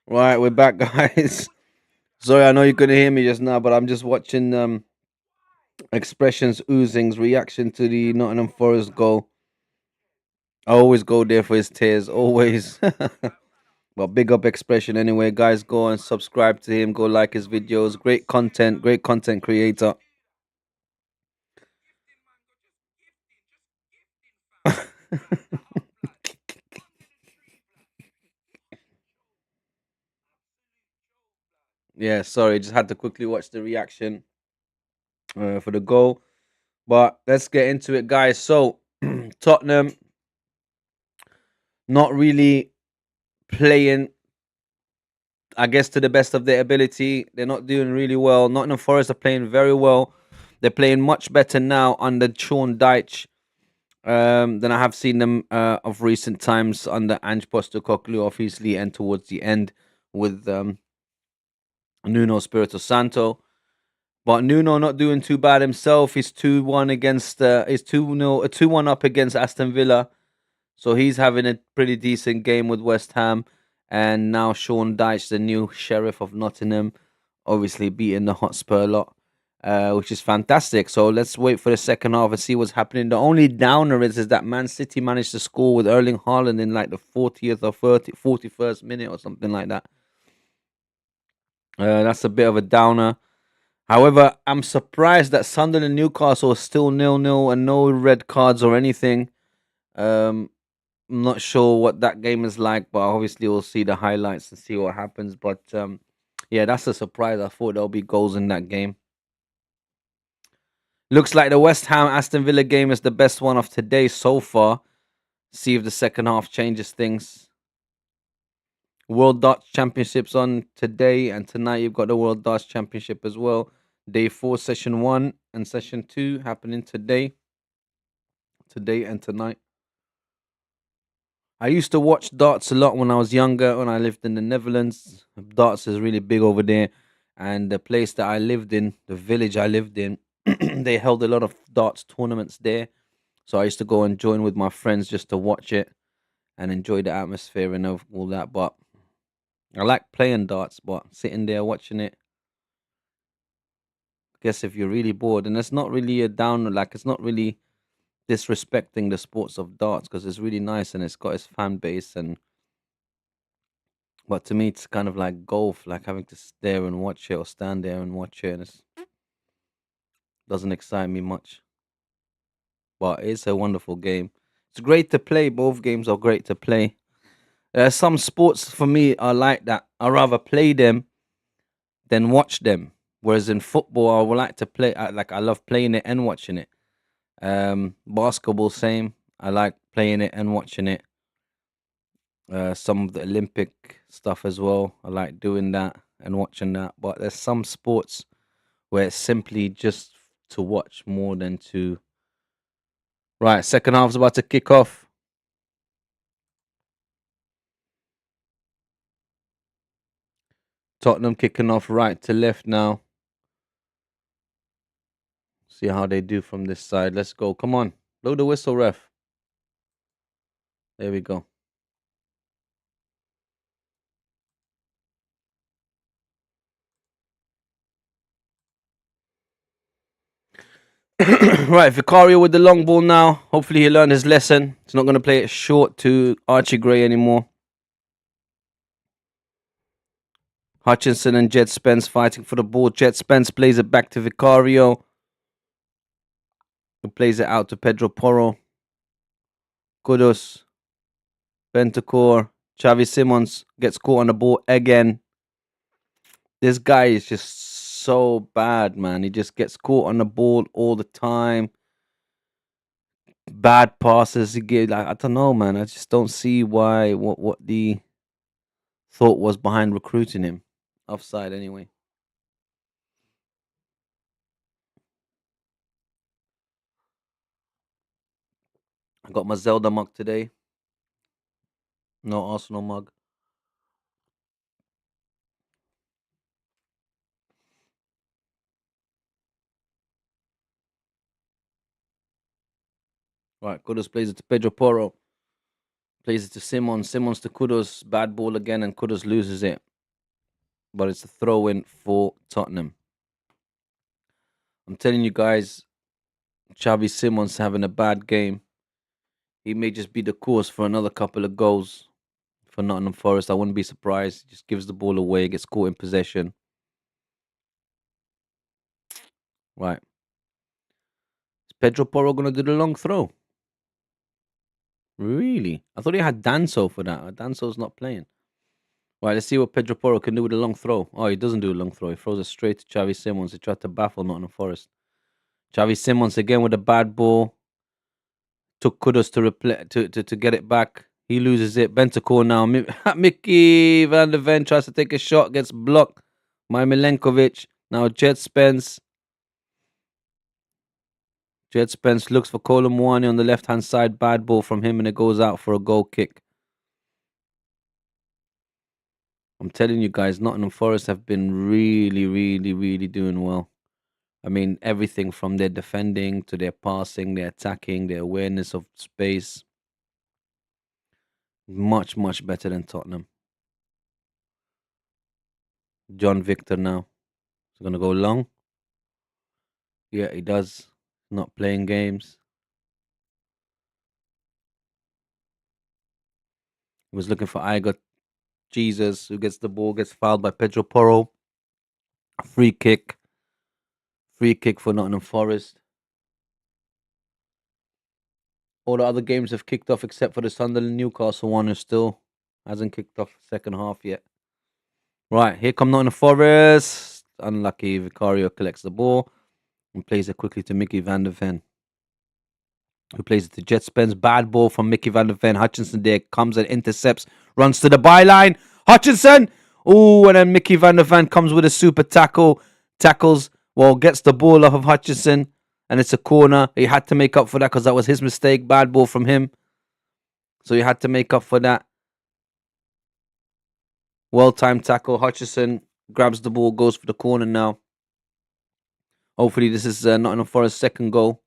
Right, we're back, guys. Sorry, I know you couldn't hear me just now, but I'm just watching Expressions Oozing's reaction to the Nottingham Forest goal. I always go there for his tears, always. But big up Expression anyway, guys. Go and subscribe to him. Go like his videos. Great content creator. Yeah, sorry, just had to quickly watch the reaction for the goal. But let's get into it, guys. So, Tottenham not really playing, I guess, to the best of their ability. They're not doing really well. Nottingham Forest are playing very well. They're playing much better now under Sean Dyche than I have seen them of recent times under Ange Postecoglou, obviously, and towards the end with Nuno Espirito Santo. But Nuno not doing too bad himself. He's 2-1 against. He's 2-0, 2-1 up against Aston Villa. So he's having a pretty decent game with West Ham. And now Sean Dyche, the new sheriff of Nottingham, obviously beating the Hotspur lot, which is fantastic. So let's wait for the second half and see what's happening. The only downer is that Man City managed to score with Erling Haaland in like the 40th or 41st minute or something like that. That's a bit of a downer. However, I'm surprised that Sunderland and Newcastle are still 0-0 and no red cards or anything. Um, I'm not sure what that game is like, but obviously we'll see the highlights and see what happens. But yeah, that's a surprise. I thought there'll be goals in that game. Looks like the West Ham Aston Villa game is the best one of today so far. See if the second half changes things. World Darts Championships on today, and tonight you've got the World Darts Championship as well. Day 4, Session 1 and Session 2 happening today and tonight. I used to watch darts a lot when I was younger, when I lived in the Netherlands. Darts is really big over there. And the place that I lived in, the village I lived in, they held a lot of darts tournaments there. So I used to go and join with my friends just to watch it and enjoy the atmosphere and all that. But I like playing darts, but sitting there watching it, I guess if you're really bored, and it's not really a down, like it's not really disrespecting the sports of darts because it's really nice and it's got its fan base. And but to me, it's kind of like golf, like having to stare and watch it or stand there and watch it, and it doesn't excite me much. But it's a wonderful game. It's great to play. Both games are great to play. Some sports for me are like that. I rather play them than watch them. Whereas in football, I would like to play. Like I love playing it and watching it. Basketball, same. I like playing it and watching it. Some of the Olympic stuff as well. I like doing that and watching that. But there's some sports where it's simply just to watch more than to. Right, second half's about to kick off. Tottenham kicking off right to left now. See how they do from this side. Let's go. Come on. Blow the whistle, ref. There we go. Right, Vicario with the long ball now. Hopefully he learned his lesson. He's not going to play it short to Archie Gray anymore. Hutchinson and Jed Spence fighting for the ball. Jed Spence plays it back to Vicario, who plays it out to Pedro Porro. Kudus, Bentancur, Xavi Simons gets caught on the ball again. This guy is just so bad, man. He just gets caught on the ball all the time. Bad passes he gives. Like, I don't know, man. I just don't see why what the thought was behind recruiting him. Offside anyway. I got my Zelda mug today. No Arsenal mug. Right, Kudus plays it to Pedro Porro. Plays it to Simons. Simons to Kudus. Bad ball again, and Kudus loses it. but it's a throw-in for Tottenham. I'm telling you guys, Xavi Simons having a bad game. He may just be the course for another couple of goals for Nottingham Forest. I wouldn't be surprised. He just gives the ball away, gets caught in possession. Right. Is Pedro Porro going to do the long throw? Really? I thought he had Danso for that. Danso's not playing. Right, let's see what Pedro Porro can do with a long throw. Oh, he doesn't do a long throw. He throws it straight to Xavi Simons. He tried to baffle Nottingham Forest. Xavi Simons again with a bad ball. Took Kudus to get it back. He loses it. Bentancur now. Mickey van der Ven tries to take a shot. Gets blocked by Milenkovic. Now Jet Spence. Jet Spence looks for Kolomwani on the left-hand side. Bad ball from him, and it goes out for a goal kick. I'm telling you guys, Nottingham Forest have been really, really, really doing well. I mean, everything from their defending to their passing, their attacking, their awareness of space. Much, much better than Tottenham. John Victor now. He's going to go long. Yeah, he does. Not playing games. He was looking for Igor Jesus, who gets the ball, gets fouled by Pedro Porro. Free kick. Free kick for Nottingham Forest. All the other games have kicked off except for the Sunderland Newcastle one, who still hasn't kicked off second half yet. Right, here come Nottingham Forest. Unlucky, Vicario collects the ball and plays it quickly to Mickey van der Ven, who plays it to Jet Spence. Bad ball from Mickey van der Ven. Hutchinson there comes and intercepts, runs to the byline. Hutchinson! Ooh, and then Mickey van der Ven comes with a super tackle. Tackles, well, gets the ball off of Hutchinson, and it's a corner. He had to make up for that because that was his mistake. Bad ball from him. So he had to make up for that. Well-timed tackle. Hutchinson grabs the ball, goes for the corner now. Hopefully this is Nottingham Forest's second goal.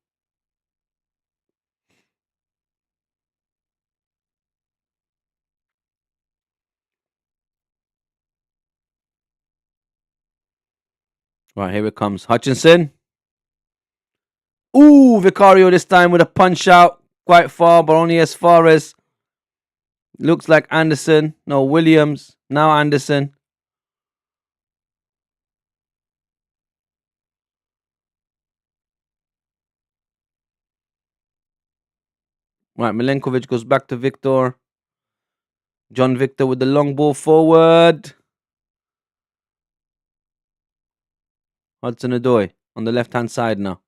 Right, here it comes. Hutchinson. Ooh, Vicario this time with a punch out. Quite far, but only as far as... Looks like Anderson. No, Williams. Now Anderson. Right, Milenkovic goes back to Victor. John Victor with the long ball forward. Hudson-Odoi on the left-hand side now.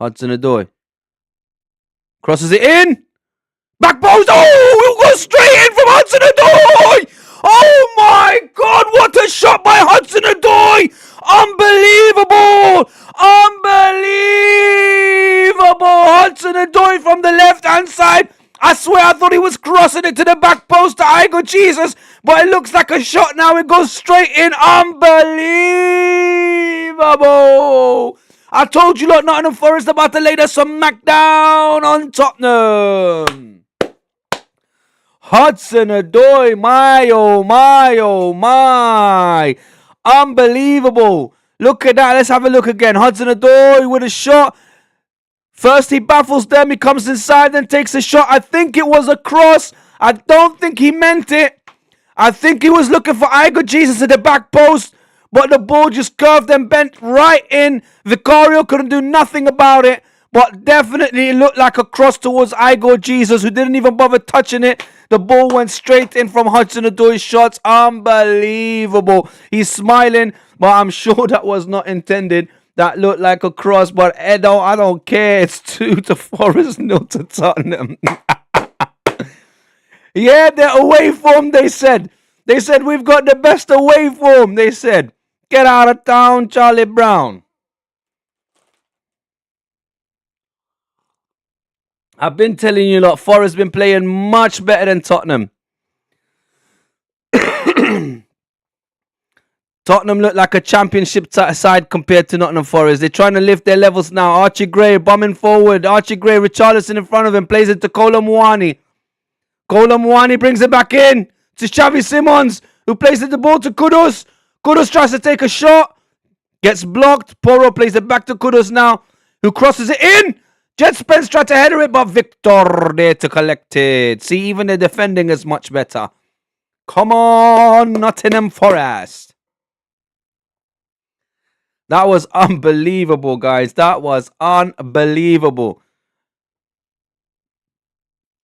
Hudson-Odoi. Crosses it in. Back post. Oh, it goes straight in from Hudson-Odoi. Oh my God, what a shot by Hudson-Odoi. Unbelievable. Unbelievable. Hudson-Odoi from the left-hand side. I swear I thought he was crossing it to the back post to Igor Jesus, but it looks like a shot now. It goes straight in. Unbelievable. I told you, lot, Nottingham Forest about to lay the smack down on Tottenham. Hudson-Odoi, my, oh, my, oh, my. Unbelievable. Look at that. Let's have a look again. Hudson-Odoi with a shot. First he baffles them. He comes inside and takes a shot. I think it was a cross. I don't think he meant it. I think he was looking for Igor Jesus at the back post, but the ball just curved and bent right in. Vicario couldn't do nothing about it, but definitely it looked like a cross towards Igor Jesus, who didn't even bother touching it. The ball went straight in from Hudson-Odoi's shots. Unbelievable. He's smiling, but I'm sure that was not intended. That looked like a cross, but I don't care. It's 2-4 Forest, 0 to Tottenham. Yeah, they're away form, they said. They said, we've got the best away form, they said. Get out of town, Charlie Brown. I've been telling you, lot, Forest been playing much better than Tottenham. Tottenham look like a championship side compared to Nottingham Forest. They're trying to lift their levels now. Archie Gray bombing forward. Archie Gray, Richarlison in front of him, plays it to Kolomwani. Kolomwani brings it back in to Xavi Simons. who plays the ball to Kudus. Kudus tries to take a shot. Gets blocked. Porro plays it back to Kudus now, who crosses it in. Jet Spence tried to header it, but Victor there to collect it. See, even the defending is much better. Come on, Nottingham Forest. That was unbelievable, guys. That was unbelievable.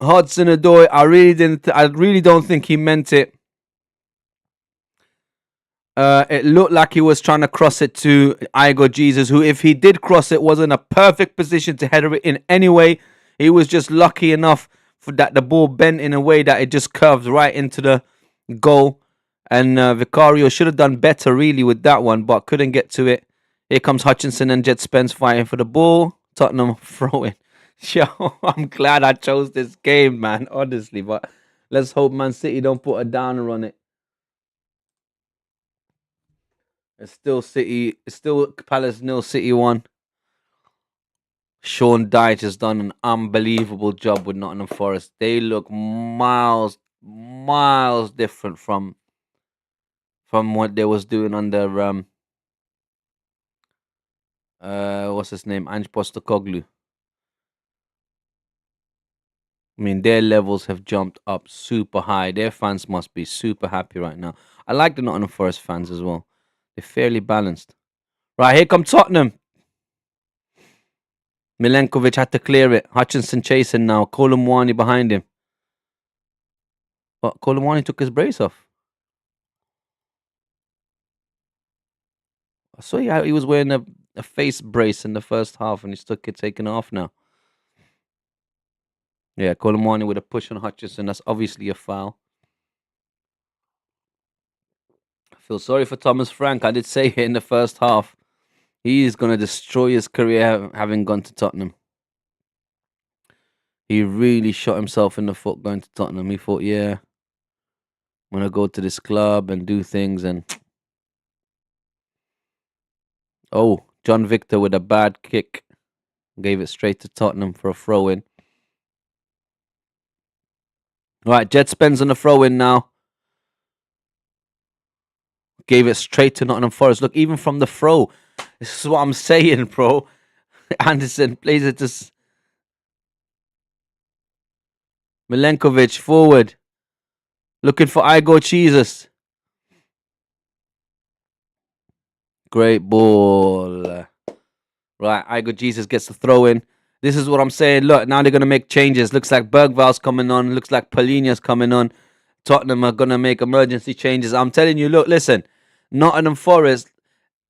Hudson-Odoi, I really don't think he meant it. It looked like he was trying to cross it to Igor Jesus, who, if he did cross it, was in a perfect position to header it in anyway. He was just lucky enough for that the ball bent in a way that it just curved right into the goal. And Vicario should have done better, really, with that one, but couldn't get to it. Here comes Hutchinson and Jet Spence fighting for the ball. Tottenham throwing. Yo, I'm glad I chose this game, man, honestly. But let's hope Man City don't put a downer on it. It's still City. It's still Palace 0, City 1. Sean Dyche has done an unbelievable job with Nottingham Forest. They look miles different from what they was doing under what's his name, Ange Postecoglou. I mean, their levels have jumped up super high. Their fans must be super happy right now. I like the Nottingham Forest fans as well. They're fairly balanced. Right, here come Tottenham. Milenkovic had to clear it. Hutchinson chasing now. Kolomwani behind him. But Kolomwani took his brace off. I saw he was wearing a face brace in the first half and he's taken off now. Yeah, Kolomwani with a push on Hutchinson. That's obviously a foul. I feel sorry for Thomas Frank. I did say it in the first half. He is going to destroy his career having gone to Tottenham. He really shot himself in the foot going to Tottenham. He thought, yeah, I'm going to go to this club and do things. And oh, John Victor with a bad kick. Gave it straight to Tottenham for a throw-in. Right, Jet Spence on the throw-in now. Gave it straight to Nottingham Forest. Look, even from the throw. This is what I'm saying, bro. Anderson plays it to Milenkovic forward. Looking for Igor Jesus. Great ball. Right, Igor Jesus gets the throw in. This is what I'm saying. Look, now they're going to make changes. Looks like Bergval's coming on. Looks like Palhinha's coming on. Tottenham are going to make emergency changes. I'm telling you, look, listen. Nottingham Forest.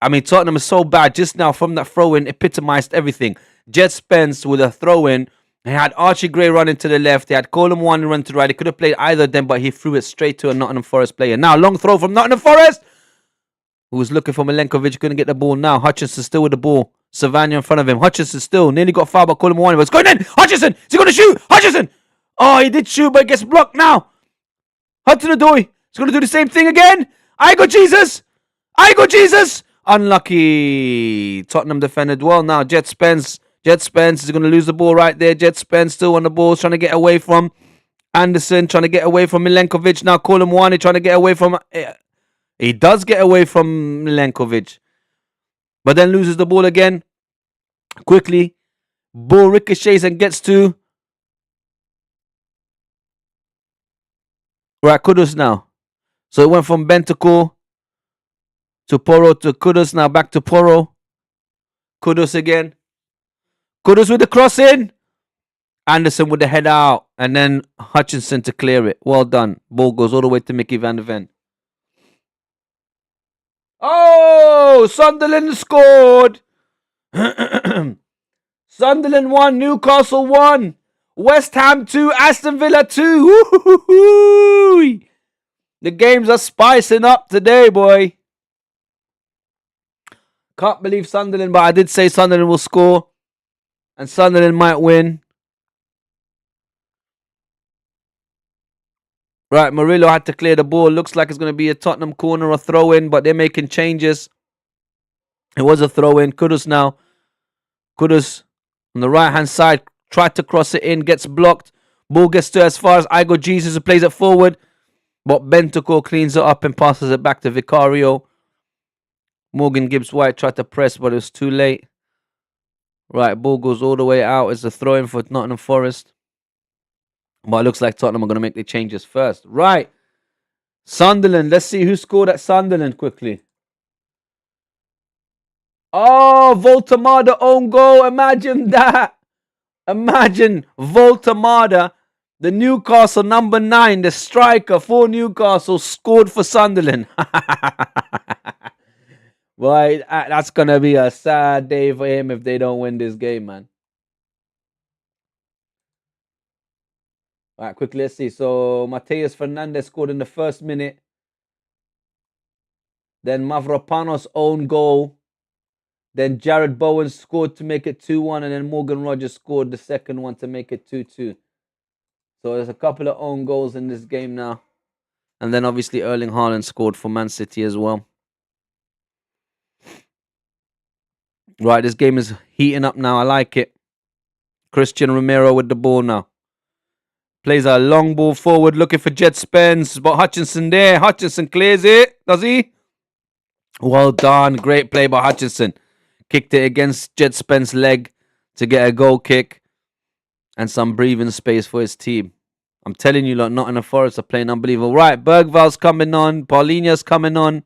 I mean, Tottenham is so bad. Just now from that throw-in, epitomized everything. Jet Spence with a throw-in. He had Archie Gray running to the left. He had Kolomwani running to the right. He could have played either of them, but he threw it straight to a Nottingham Forest player. Now, long throw from Nottingham Forest. Who was looking for Milenkovic. Couldn't get the ball now. Hutchinson still with the ball. Savagna in front of him. Hutchinson still. Nearly got fouled by Kolomwani. But it's going in. Hutchinson. Is he going to shoot? Hutchinson. Oh, he did shoot, but it gets blocked now. Hudson-Odoi. He's going to do the same thing again. Igor Jesus. Igor Jesus. Unlucky. Tottenham defended well now. Jet Spence is going to lose the ball right there. Jet Spence still on the ball, trying to get away from Anderson, trying to get away from Milenkovic. Now Kolomwani trying to get away from... He does get away from Milenkovic. But then loses the ball again. Quickly. Ball ricochets and gets to... Right, Kudus now. So it went from Bentancur to Porro to Kudus. Now back to Porro. Kudus again. Kudus with the cross in. Anderson with the head out. And then Hutchinson to clear it. Well done. Ball goes all the way to Mickey van der Ven. Oh! Sunderland scored! Sunderland 1, Newcastle 1. West Ham 2, Aston Villa 2. Woo-hoo-hoo-hoo. The games are spicing up today, boy. Can't believe Sunderland, but I did say Sunderland will score. And Sunderland might win. Right, Murillo had to clear the ball. Looks like it's going to be a Tottenham corner or throw-in, but they're making changes. It was a throw-in. Kudus now. Kudus on the right-hand side. Tried to cross it in. Gets blocked. Ball gets to as far as Igor Jesus, who plays it forward. But Bentacore cleans it up and passes it back to Vicario. Morgan Gibbs-White tried to press, but it was too late. Right, ball goes all the way out. It's a throw-in for Nottingham Forest. But it looks like Tottenham are going to make the changes first. Right. Sunderland. Let's see who scored at Sunderland quickly. Oh, Voltamada own goal. Imagine that. Imagine Voltamada, the Newcastle number 9, the striker for Newcastle, scored for Sunderland. Boy, that's going to be a sad day for him if they don't win this game, man. All right, quickly, let's see. So, Mateus Fernandez scored in the first minute. Then Mavropanos' own goal. Then Jared Bowen scored to make it 2-1. And then Morgan Rogers scored the second one to make it 2-2. So, there's a couple of own goals in this game now. And then, obviously, Erling Haaland scored for Man City as well. Right, this game is heating up now. I like it. Christian Romero with the ball now. Plays a long ball forward, looking for Jed Spence. But Hutchinson there. Hutchinson clears it. Does he? Well done. Great play by Hutchinson. Kicked it against Jed Spence's leg to get a goal kick. And some breathing space for his team. I'm telling you, Nottingham Forest are playing unbelievable. Right, Bergval's coming on. Paulina's coming on.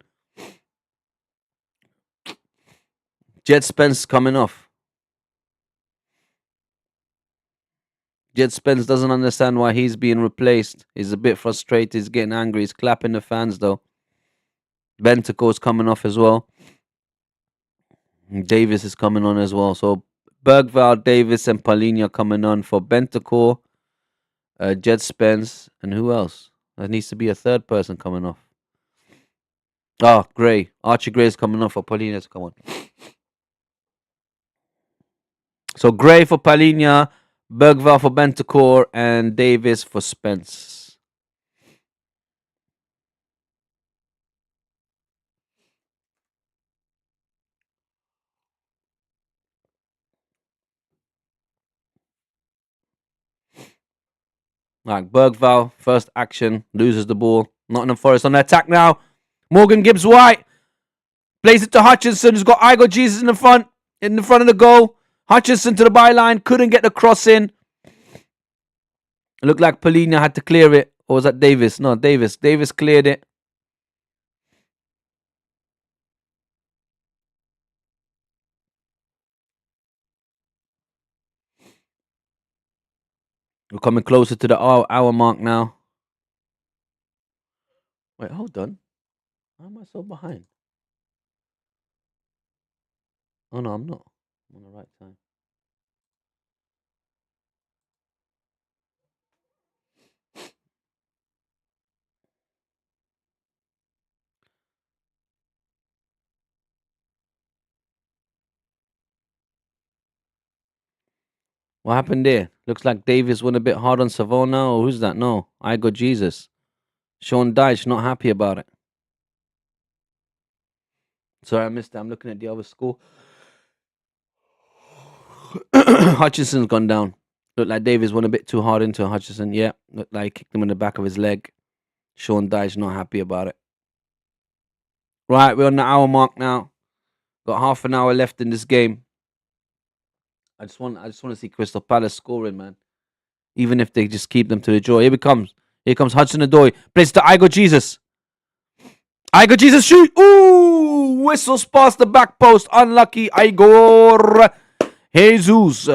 Jed Spence coming off. Jed Spence doesn't understand why he's being replaced. He's a bit frustrated. He's getting angry. He's clapping the fans, though. Bentacore's coming off as well. And Davis is coming on as well. So Bergval, Davis, and Paulina coming on for Bentacore, Jed Spence, and who else? There needs to be a third person coming off. Oh, Gray. Archie Gray's coming off for Paulina to come on. So Gray for Paulina, Bergval for Bentacore, and Davis for Spence. Right, Bergval, first action, loses the ball. Nottingham Forest on the attack now. Morgan Gibbs-White plays it to Hutchinson, who's got Igor Jesus in the front of the goal. Hutchinson to the byline, couldn't get the cross in. It looked like Paulina had to clear it. Or was that Davis? No, Davis. Davis cleared it. We're coming closer to the hour mark now. Wait, hold on. How am I so behind? Oh, no, I'm not. I'm on the right time. What happened there? Looks like Davis went a bit hard on Savona. Or who's that? No, Igor Jesus. Sean Dyche not happy about it. Sorry, I missed that. I'm looking at the other score. Hutchinson's gone down. Looked like Davis went a bit too hard into Hutchinson. Yeah, looked like he kicked him in the back of his leg. Sean Dyche not happy about it. Right, we're on the hour mark now. Got half an hour left in this game. I just want to see Crystal Palace scoring, man. Even if they just keep them to the draw. Here comes Hudson-Odoi. Plays to Igor Jesus. Igor Jesus shoot. Ooh, whistles past the back post. Unlucky Igor Jesus.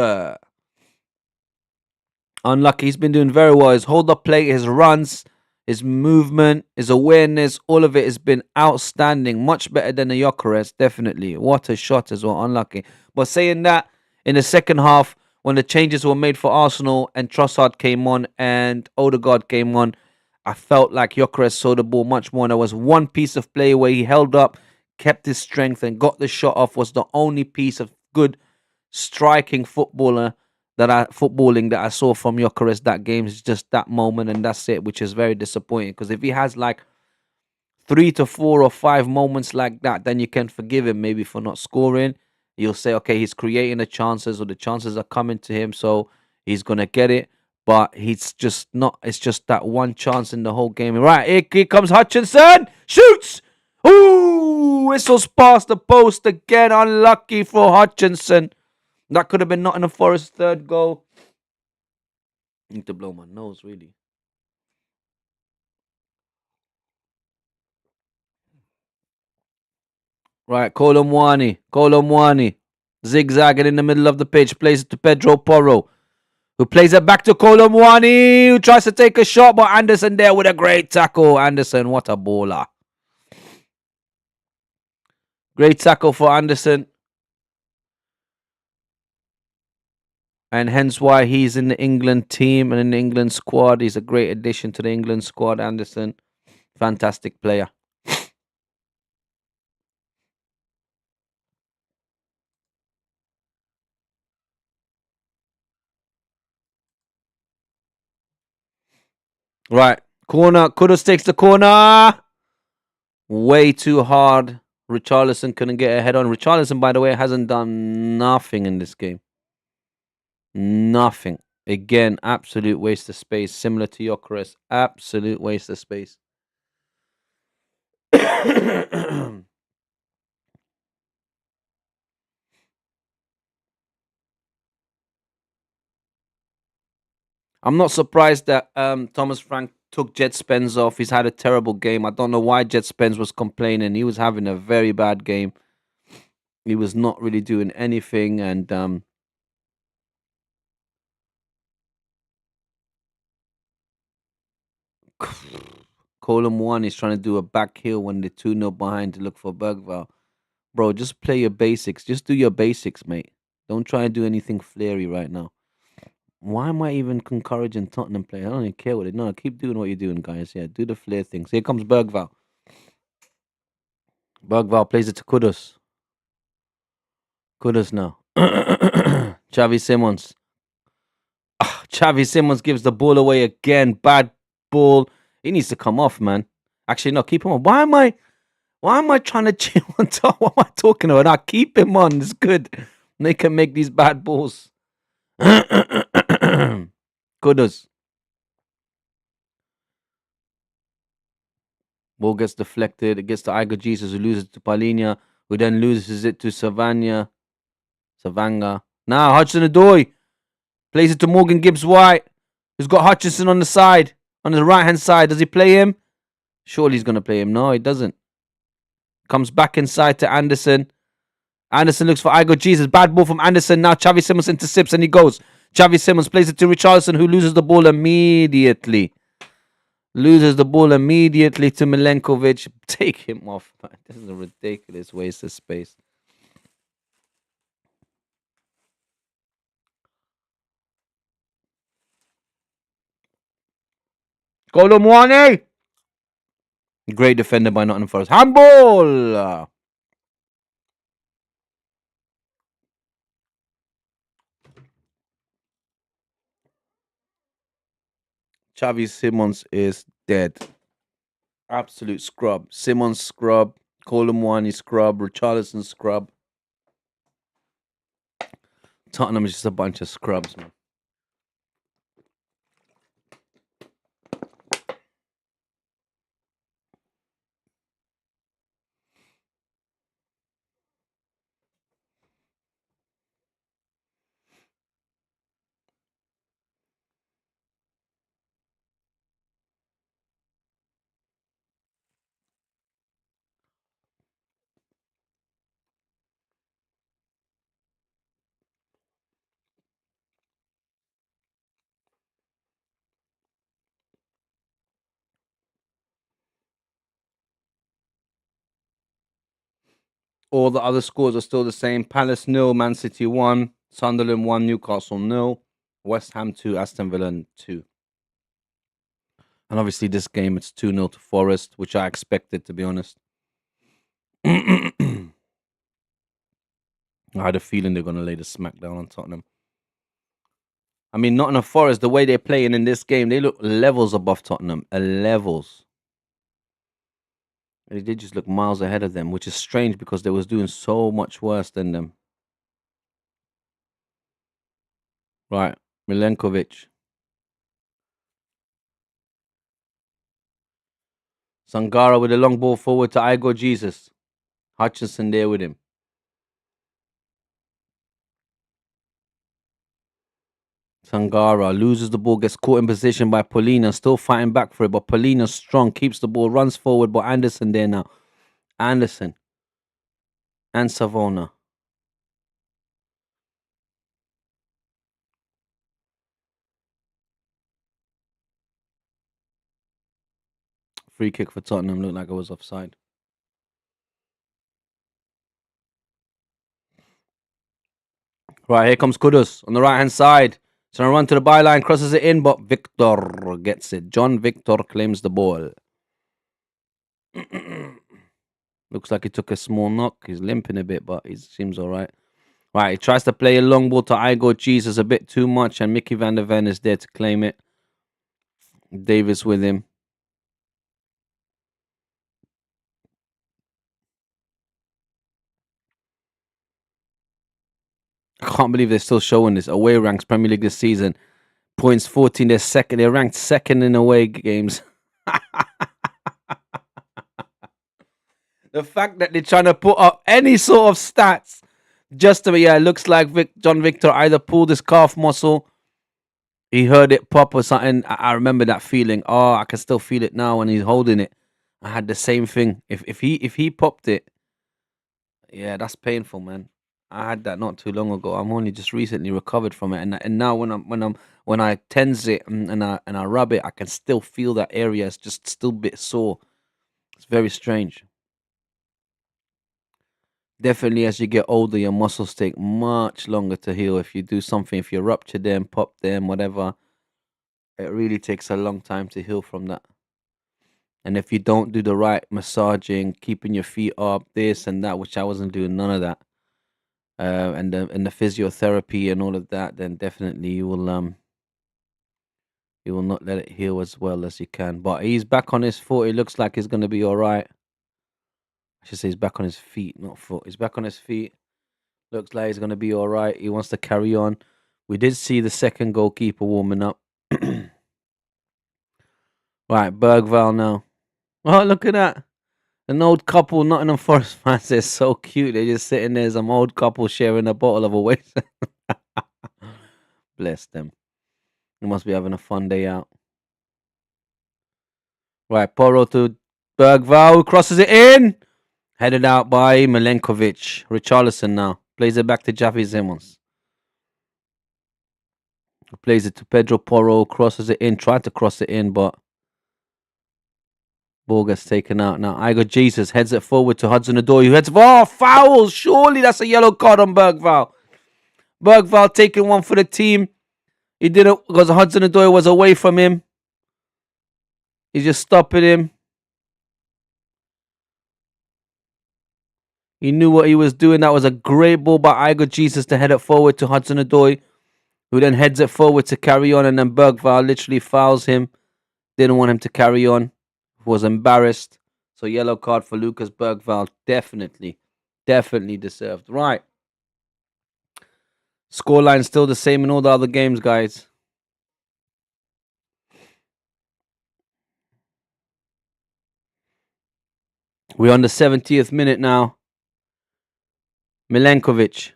Unlucky. He's been doing very well. His hold-up play, his runs, his movement, his awareness, all of it has been outstanding. Much better than the Gyökeres, definitely. What a shot as well. Unlucky. But saying that, in the second half, when the changes were made for Arsenal and Trossard came on and Odegaard came on, I felt like Gyökeres saw the ball much more. There was one piece of play where he held up, kept his strength and got the shot off. Was the only piece of good striking footballing that I saw from Gyökeres that game. Is just that moment and that's it, which is very disappointing. Because if he has like 3 to 4 or 5 moments like that, then you can forgive him maybe for not scoring. You'll say, okay, he's creating the chances or the chances are coming to him, so he's going to get it. but he's just not. It's just that one chance in the whole game. Right, here comes Hutchinson. Shoots. Ooh, whistles past the post again. Unlucky for Hutchinson. That could have been Nottingham Forest's third goal. I need to blow my nose, really. Right, Colomwani. Zigzagging in the middle of the pitch. Plays it to Pedro Porro, who plays it back to Colomwani, who tries to take a shot, but Anderson there with a great tackle. Anderson, what a baller. Great tackle for Anderson. And hence why he's in the England team and in the England squad. He's a great addition to the England squad, Anderson. Fantastic player. Right. Corner. Kudus takes the corner. Way too hard. Richarlison couldn't get a head on. Richarlison, by the way, hasn't done nothing in this game. Nothing. Again, absolute waste of space. Similar to Gyökeres. Absolute waste of space. I'm not surprised that Thomas Frank took Jet Spence off. He's had a terrible game. I don't know why Jet Spence was complaining. He was having a very bad game. He was not really doing anything, and Column 1 is trying to do a back heel when they're 2-0 behind to look for Bergvall. Bro, just play your basics. Just do your basics, mate. Don't try to do anything flary right now. Why am I even encouraging Tottenham players? I don't even care what it. No, keep doing what you're doing, guys. Yeah, do the flair things. Here comes Bergvall. Bergvall plays it to Kudus. Kudus now. Xavi Simons. Xavi Simons gives the ball away again. Bad ball. He needs to come off, man. Actually, no, keep him on. Why am I trying to chill on top? What am I talking about? Now keep him on. It's good. They can make these bad balls. Kudus. Ball gets deflected. It gets to Igor Jesus, who loses it to Palhinha, who then loses it to Savanga. Now Hudson-Odoi plays it to Morgan Gibbs-White, who's got Hutchinson on the side, on the right-hand side. Does he play him? Surely he's going to play him. No, he doesn't. Comes back inside to Anderson. Anderson looks for Igor Jesus. Bad ball from Anderson. Now Xavi Simons intercepts and he goes. Xavi Simons plays it to Richarlison, who loses the ball immediately. Loses the ball immediately to Milenkovic. Take him off, man. This is a ridiculous waste of space. Colomwani! Great defender by Nottingham Forest. Handball! Xavi Simons is dead. Absolute scrub. Simons scrub. Colomwani scrub. Richarlison scrub. Tottenham is just a bunch of scrubs, man. All the other scores are still the same. Palace 0, Man City 1, Sunderland 1, Newcastle 0, West Ham 2, Aston Villa 2. And obviously this game it's 2-0 to Forest, which I expected, to be honest. I had a feeling they're going to lay the smackdown on Tottenham. I mean, Nottingham Forest, the way they're playing in this game, they look levels above Tottenham. Levels. They did just look miles ahead of them, which is strange because they was doing so much worse than them. Right, Milenkovic. Sangara with a long ball forward to Igor Jesus. Hutchinson there with him. Sangara loses the ball, gets caught in position by Polina, still fighting back for it, but Polina's strong, keeps the ball, runs forward, but Anderson there now. Anderson and Savona. Free kick for Tottenham, looked like it was offside. Right, here comes Kudus on the right hand side. Trying to run to the byline, crosses it in, but Victor gets it. John Victor claims the ball. Looks like he took a small knock. He's limping a bit, but he seems all right. Right, he tries to play a long ball to Igor Jesus a bit too much, and Mickey van der Ven is there to claim it. Davis with him. I can't believe they're still showing this. Away ranks Premier League this season. Points 14. They're second. They're ranked second in away games. The fact that they're trying to put up any sort of stats just to, it looks like John Victor either pulled his calf muscle, he heard it pop or something. I remember that feeling. Oh, I can still feel it now when he's holding it. I had the same thing. If he popped it, yeah, that's painful, man. I had that not too long ago. I'm only just recently recovered from it, and now when I tense it and I rub it, I can still feel that area. It's just still a bit sore. It's very strange. Definitely, as you get older, your muscles take much longer to heal. If you do something, if you rupture them, pop them, whatever, it really takes a long time to heal from that. And if you don't do the right massaging, keeping your feet up, this and that, which I wasn't doing none of that, and the physiotherapy and all of that, then definitely you will not let it heal as well as you can. But he's back on his foot. It looks like he's going to be all right. I should say he's back on his feet, not foot. He's back on his feet. Looks like he's going to be all right. He wants to carry on. We did see the second goalkeeper warming up. Right, Bergvall now. Oh, look at that. An old couple, Nottingham Forest fans. They're so cute. They're just sitting there, some old couple sharing a bottle of away. Bless them. They must be having a fun day out. Right, Porro to Bergvall, who crosses it in. Headed out by Milenkovic. Richarlison now. Plays it back to Javi Simons. Plays it to Pedro Porro. Crosses it in. Tried to cross it in, but ball gets taken out. Now Igor Jesus heads it forward to Hudson-Odoi, who heads... Oh, foul! Surely that's a yellow card on Bergvall. Bergvall taking one for the team. He did it because Hudson-Odoi was away from him. He's just stopping him. He knew what he was doing. That was a great ball by Igor Jesus to head it forward to Hudson-Odoi, who then heads it forward to carry on, and then Bergvall literally fouls him. Didn't want him to carry on. Was embarrassed. So yellow card for Lucas Bergvall. Definitely deserved. Right. Scoreline still the same in all the other games, guys. We're on the 70th minute now. Milenkovic.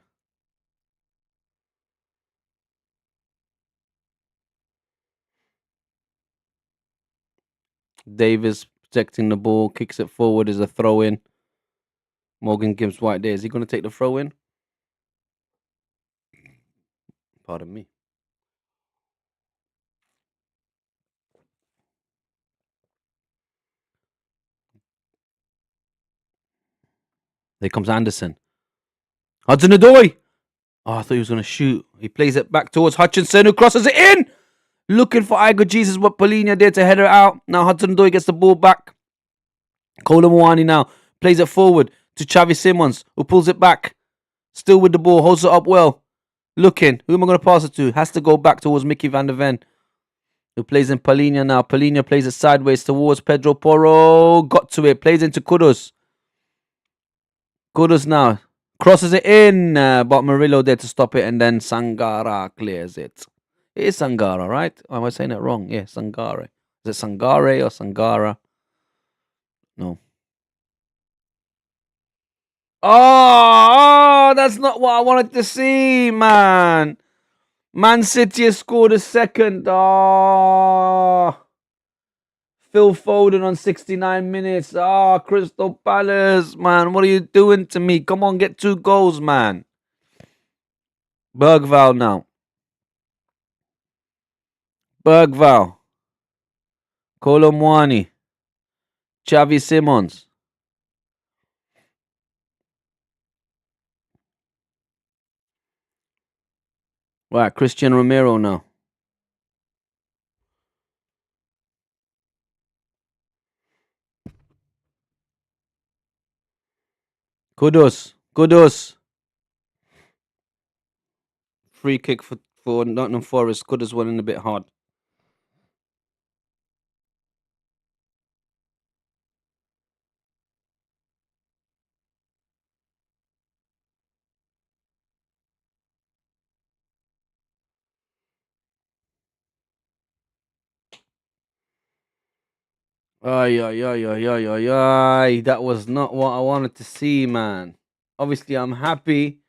Davis protecting the ball, kicks it forward as a throw in. Morgan Gibbs White there. Is he going to take the throw in? Pardon me. There comes Anderson. Hudson-Odoi. Oh, I thought he was going to shoot. He plays it back towards Hutchinson, who crosses it in. Looking for Igor Jesus, but Polina there to head her out. Now Hudson-Odoi gets the ball back. Kolo Muani now plays it forward to Xavi Simons, who pulls it back. Still with the ball, holds it up well. Looking, who am I going to pass it to? Has to go back towards Mickey van der Ven, who plays in Polina now. Polina plays it sideways towards Pedro Porro. Got to it, plays into Kudus. Kudus now crosses it in, but Murillo there to stop it, and then Sangara clears it. It is Sangara, right? Or am I saying it wrong? Yeah, Sangare. Is it Sangare or Sangara? No. Oh, that's not what I wanted to see, man. Man City has scored a second. Oh, Phil Foden on 69 minutes. Oh, Crystal Palace, man. What are you doing to me? Come on, get 2 goals, man. Bergval now. Bergval. Colomwani. Xavi Simons. Right, Christian Romero now. Kudus. Free kick for Nottingham Forest. Kudus went in a bit hard. Ay, ay, ay, ay, ay, ay, ay. That was not what I wanted to see, man. Obviously, I'm happy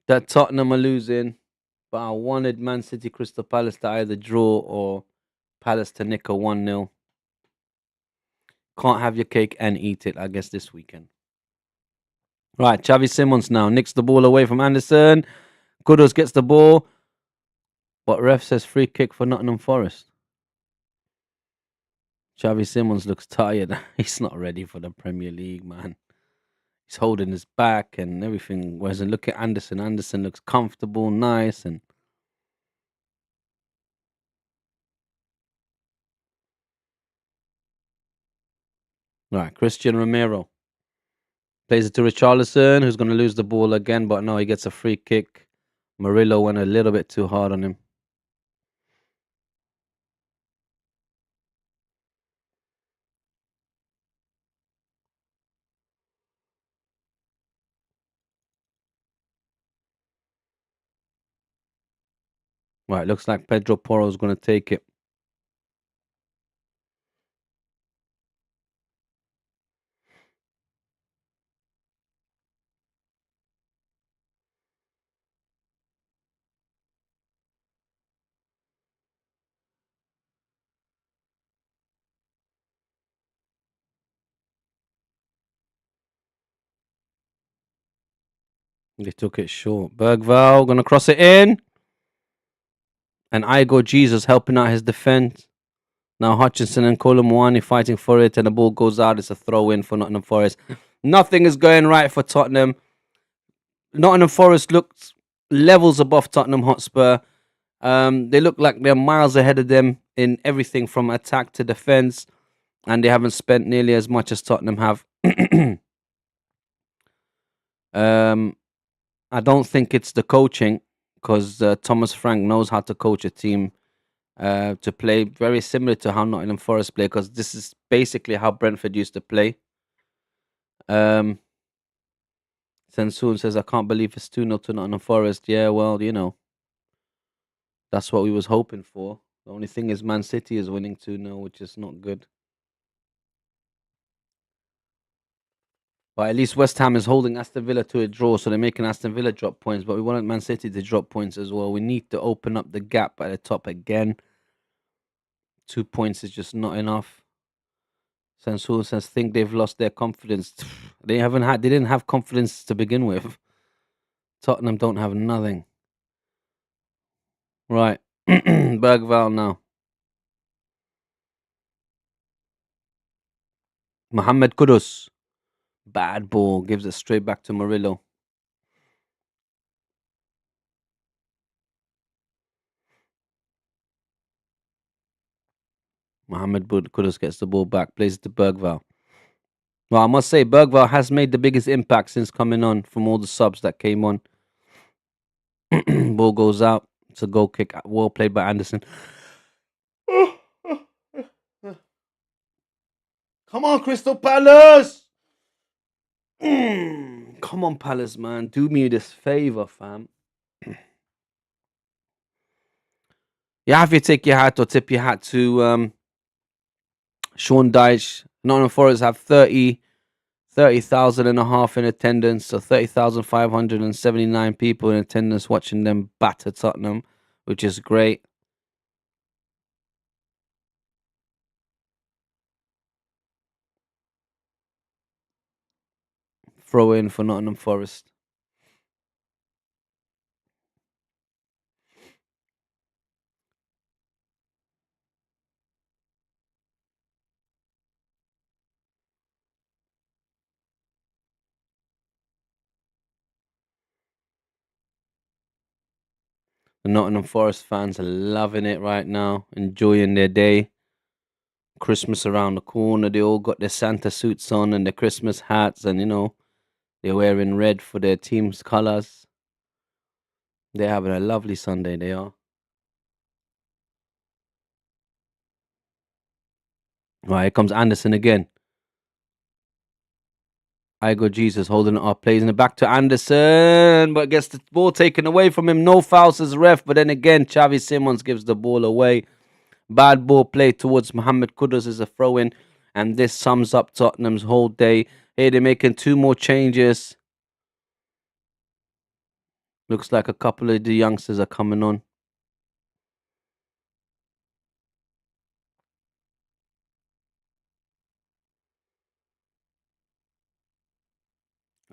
that Tottenham are losing, but I wanted Man City Crystal Palace to either draw or Palace to nick a 1-0. Can't have your cake and eat it, I guess, this weekend. Right, Xavi Simons now nicks the ball away from Anderson. Kudus gets the ball, but ref says free kick for Nottingham Forest. Xavi Simons looks tired. He's not ready for the Premier League, man. He's holding his back and everything. Whereas look at Anderson. Anderson looks comfortable, nice, and right. Christian Romero plays it to Richarlison, who's going to lose the ball again, but no, he gets a free kick. Murillo went a little bit too hard on him. Right, looks like Pedro Porro is going to take it. They took it short. Bergval going to cross it in. And Igor Jesus helping out his defense. Now Hutchinson and Colomwani fighting for it, and the ball goes out. It's a throw in for Nottingham Forest. Nothing is going right for Tottenham. Nottingham Forest looks levels above Tottenham Hotspur. They look like they're miles ahead of them in everything from attack to defense, and they haven't spent nearly as much as Tottenham have. I don't think it's the coaching, because Thomas Frank knows how to coach a team to play very similar to how Nottingham Forest play, because this is basically how Brentford used to play. Sensoon says, I can't believe it's 2-0 to Nottingham Forest. Yeah, well, you know, that's what we was hoping for. The only thing is Man City is winning 2-0, which is not good. But at least West Ham is holding Aston Villa to a draw, so they're making Aston Villa drop points. But we wanted Man City to drop points as well. We need to open up the gap at the top again. 2 points is just not enough. Sensoon says, think they've lost their confidence. They didn't have confidence to begin with. Tottenham don't have nothing. Right. Bergval now. Mohamed Kudus. Bad ball. Gives it straight back to Murillo. Mohamed Kudus gets the ball back. Plays it to Bergval. Well, I must say, Bergval has made the biggest impact since coming on from all the subs that came on. Ball goes out. It's a goal kick. Well played by Anderson. Come on, Crystal Palace! Come on, Palace, man. Do me this favor, fam. You have to take your hat or tip your hat to Sean Dyche Nottingham Forest have 30,000 and a half in attendance, so 30,579 people in attendance watching them batter Tottenham, which is great. Throw in for Nottingham Forest. The Nottingham Forest fans are loving it right now, enjoying their day. Christmas around the corner. They all got their Santa suits on and their Christmas hats, and they're wearing red for their team's colours. They're having a lovely Sunday, they are. Right, here comes Anderson again. I go Jesus holding it up, plays in the back to Anderson, but gets the ball taken away from him. No fouls as ref, but then again, Xavi Simons gives the ball away. Bad ball play towards Mohamed Kudus is a throw in, and this sums up Tottenham's whole day. Hey, they're making 2 more changes. Looks like a couple of the youngsters are coming on.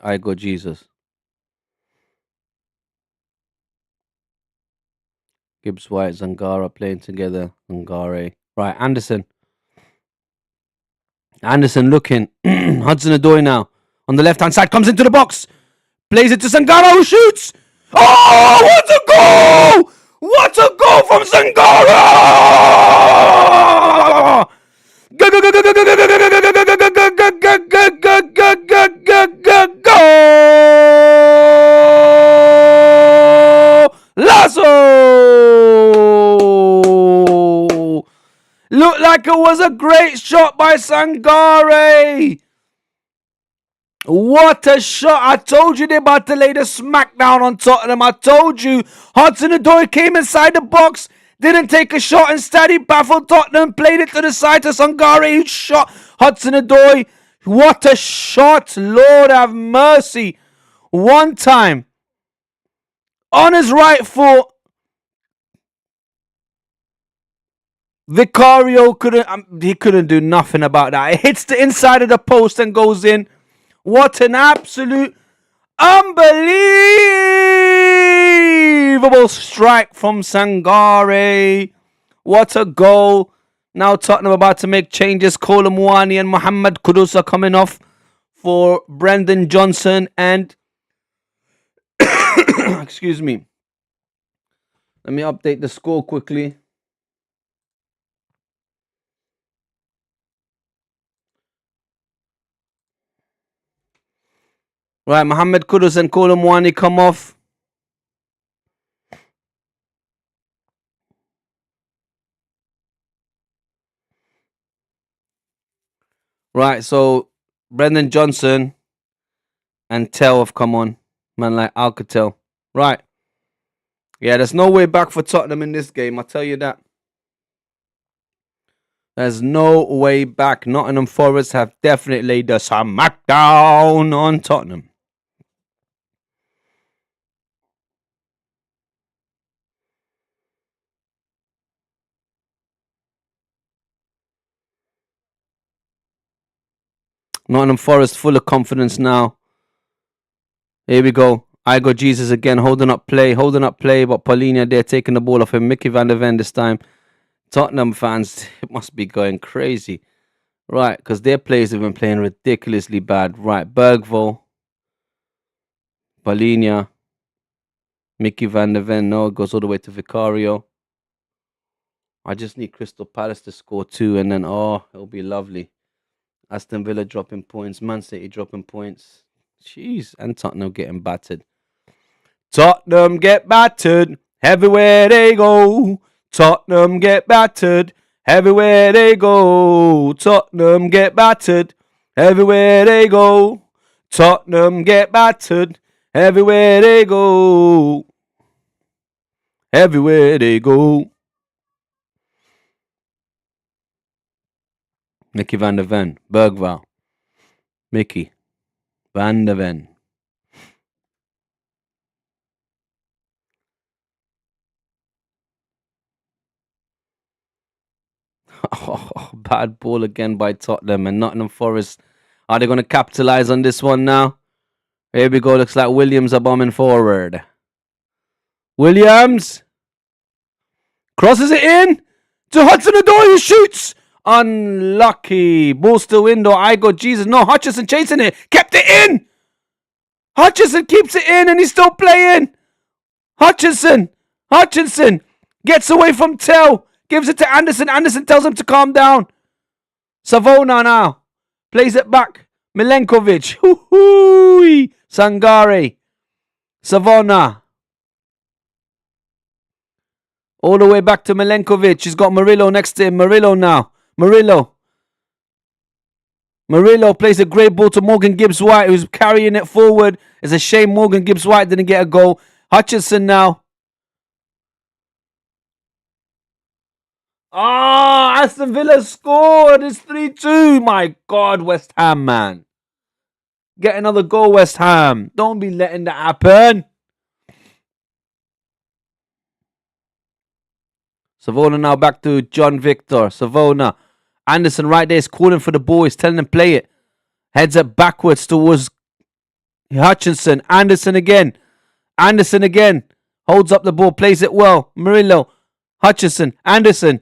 I go Jesus. Gibbs White, Zangara playing together. Zangare. Right, Anderson. Anderson looking. Hudson-Odoi now. On the left-hand side, comes into the box. Plays it to Zangara, who shoots. Oh, what a goal! What a goal from Zangara! Lasso! Looked like it was a great shot by Sangare. What a shot. I told you they're about to lay the smackdown on Tottenham. I told you. Hudson-Odoi came inside the box, didn't take a shot. Instead, he baffled Tottenham, played it to the side to Sangare, who shot Hudson-Odoi. What a shot. Lord have mercy. One time. On his right foot. Vicario couldn't do nothing about that. It hits the inside of the post and goes in. What an absolute unbelievable strike from Sangare. What a goal. Now Tottenham about to make changes. Kolo Muani and Mohamed Kudus are coming off for Brendan Johnson and excuse me. Let me update the score quickly. Right, Mohamed Kudus and Kolo Muani come off. Right, so Brendan Johnson and Tell have come on. Man like Alcatel. Right. Yeah, there's no way back for Tottenham in this game, I'll tell you that. There's no way back. Nottingham Forest have definitely laid the smackdown on Tottenham. Nottingham Forest full of confidence now. Here we go. I go Jesus again, holding up play, but Paulinho there taking the ball off him. Mickey van der Ven this time. Tottenham fans, it must be going crazy. Right, because their players have been playing ridiculously bad. Right, Bergvall, Paulinho, Mickey van der Ven, no, it goes all the way to Vicario. I just need Crystal Palace to score 2 and then, it'll be lovely. Aston Villa dropping points, Man City dropping points. Jeez, and Tottenham getting battered. Tottenham get battered everywhere they go. Tottenham get battered everywhere they go. Tottenham get battered everywhere they go. Tottenham get battered everywhere they go. Everywhere they go. Mickey van der Ven. Bergvall. Mickey van der Ven. Oh, bad ball again by Tottenham and Nottingham Forest. Are they going to capitalize on this one now? Here we go. Looks like Williams are bombing forward. Williams crosses it in to Hudson-Odoi, who shoots. Unlucky. Ball still window. I got Jesus. No, Hutchinson chasing it. Kept it in. Hutchinson keeps it in and he's still playing. Hutchinson gets away from Tell. Gives it to Anderson. Anderson tells him to calm down. Savona now. Plays it back. Milenkovic. Hoo-hoo-y. Sangare. Savona. All the way back to Milenkovic. He's got Murillo next to him. Murillo now. Murillo plays a great ball to Morgan Gibbs-White, who's carrying it forward. It's a shame Morgan Gibbs-White didn't get a goal. Hutchinson now. Aston Villa scored. It's 3-2. My God, West Ham, man. Get another goal, West Ham. Don't be letting that happen. Savona now back to John Victor. Savona. Anderson right there is calling for the ball. He's telling him play it. Heads up backwards towards Hutchinson. Anderson again. Holds up the ball. Plays it well. Murillo. Hutchinson. Anderson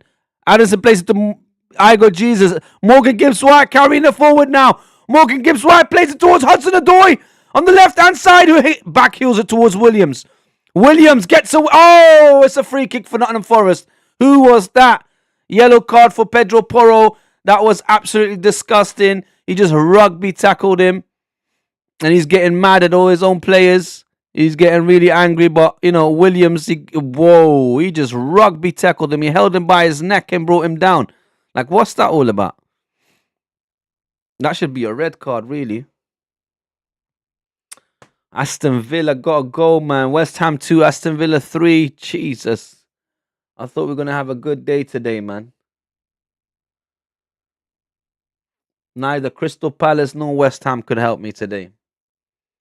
plays it to Igor Jesus. Morgan Gibbs-White carrying it forward now. Morgan Gibbs-White plays it towards Hudson-Odoi on the left-hand side, who backheels it towards Williams. Williams gets away. Oh, it's a free kick for Nottingham Forest. Who was that? Yellow card for Pedro Porro. That was absolutely disgusting. He just rugby tackled him. And he's getting mad at all his own players. He's getting really angry. But, Williams, he just rugby tackled him. He held him by his neck and brought him down. Like, what's that all about? That should be a red card, really. Aston Villa got a goal, man. West Ham 2, Aston Villa 3. Jesus. I thought we were going to have a good day today, man. Neither Crystal Palace nor West Ham could help me today.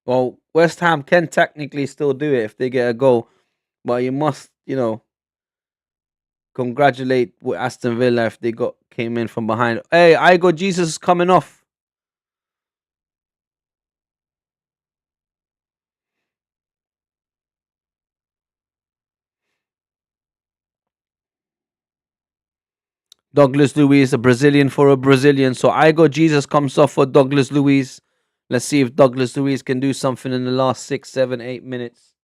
Well, West Ham can technically still do it if they get a goal. But you must, congratulate Aston Villa if they came in from behind. Hey, Igor Jesus is coming off. Douglas Luiz, a Brazilian for a Brazilian. So Igor Jesus comes off for Douglas Luiz. Let's see if Douglas Luiz can do something in the last 6, 7, 8 minutes.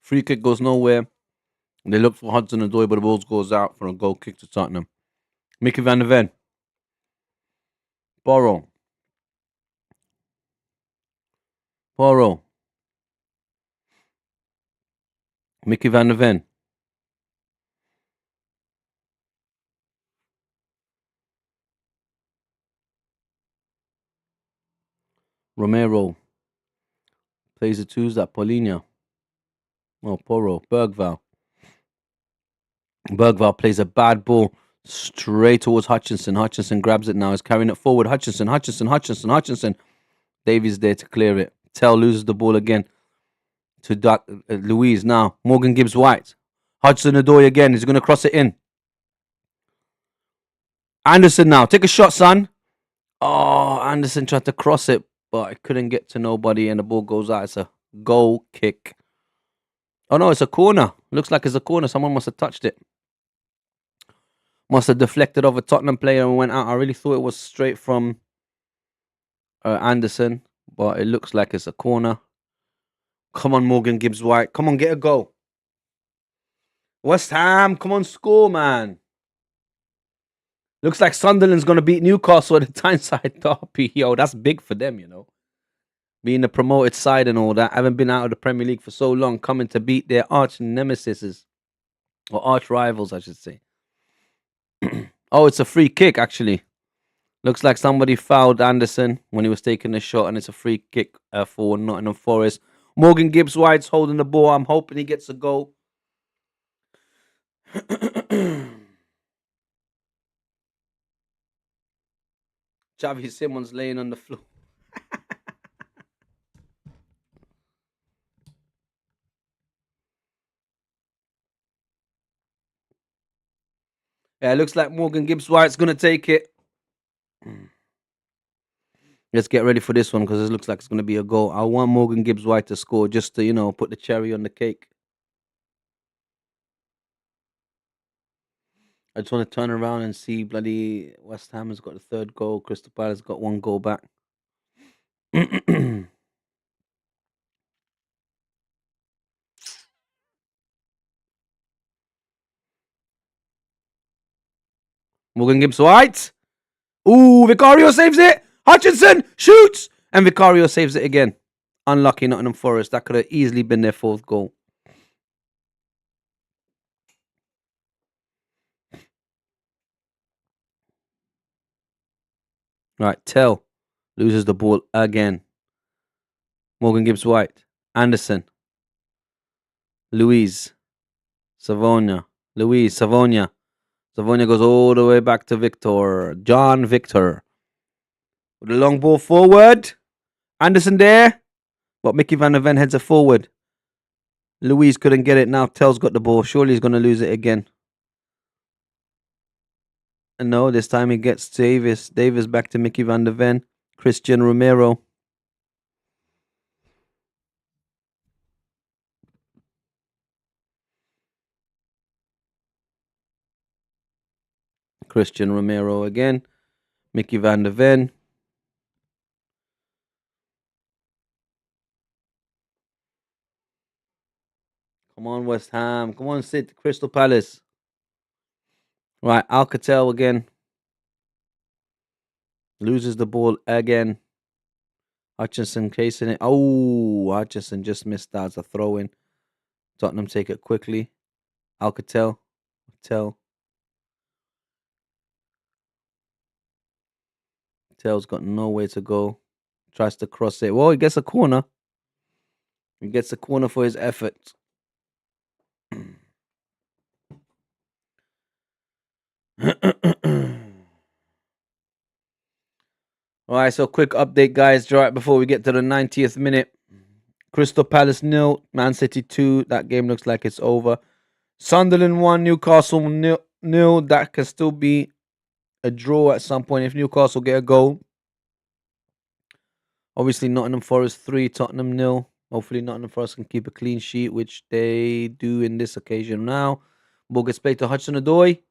Free kick goes nowhere. They look for Hudson-Odoi, but the ball goes out for a goal kick to Tottenham. Mickey van der Ven. Porro. Mickey van der Ven. Romero. Plays it to that Paulinho. Oh, Porro. Bergvall plays a bad ball straight towards Hutchinson. Hutchinson grabs it now. He's carrying it forward. Hutchinson. Davies there to clear it. Tell loses the ball again to Luiz now. Morgan Gibbs-White. Hudson-Odoi again. He's going to cross it in. Anderson now. Take a shot, son. Oh, Anderson tried to cross it, but it couldn't get to nobody, and the ball goes out. It's a goal kick. Oh, no, it's a corner. Looks like it's a corner. Someone must have touched it. Must have deflected off a Tottenham player and went out. I really thought it was straight from Anderson, but it looks like it's a corner. Come on, Morgan Gibbs-White. Come on, get a goal. West Ham, come on, score, man. Looks like Sunderland's going to beat Newcastle at the Tyneside derby. Yo, that's big for them, Being the promoted side and all that. Haven't been out of the Premier League for so long. Coming to beat their arch nemesis. or arch rivals, I should say. Oh, it's a free kick, actually. Looks like somebody fouled Anderson when he was taking a shot, and it's a free kick for Nottingham Forest. Morgan Gibbs White's holding the ball. I'm hoping he gets a goal. Xavi Simons laying on the floor. Yeah, it looks like Morgan Gibbs White's going to take it. Let's get ready for this one because it looks like it's going to be a goal. I want Morgan Gibbs White to score just to, put the cherry on the cake. I just want to turn around and see bloody West Ham has got the third goal. Crystal Palace got one goal back. Morgan Gibbs White. Ooh, Vicario saves it. Hutchinson shoots. And Vicario saves it again. Unlucky Nottingham Forest. That could have easily been their fourth goal. Right, Tell loses the ball again. Morgan Gibbs White. Anderson. Louise. Savonia. Louise. Savonia. Savonia goes all the way back to Victor. John Victor. With a long ball forward. Anderson there. But Mickey van der Ven heads it forward. Louise couldn't get it. Now Tell's got the ball. Surely he's going to lose it again. And no, this time he gets Davis. Davis back to Mickey van der Ven. Christian Romero. Christian Romero again. Mickey van der Ven. Come on, West Ham. Come on, sit. Crystal Palace. Right, Alcatel again. Loses the ball again. Hutchinson chasing it. Oh, Hutchinson just missed that as a throw in. Tottenham take it quickly. Alcatel. Tell's got nowhere to go. Tries to cross it. Well, he gets a corner. He gets a corner for his effort. All right, so quick update, guys. Right before we get to the 90th minute. Crystal Palace 0, Man City 2. That game looks like it's over. Sunderland 1, Newcastle 0. That can still be a draw at some point if Newcastle get a goal. Obviously, Nottingham Forest 3, Tottenham 0. Hopefully, Nottingham Forest can keep a clean sheet, which they do in this occasion now. Ball gets played to Hudson-Odoi.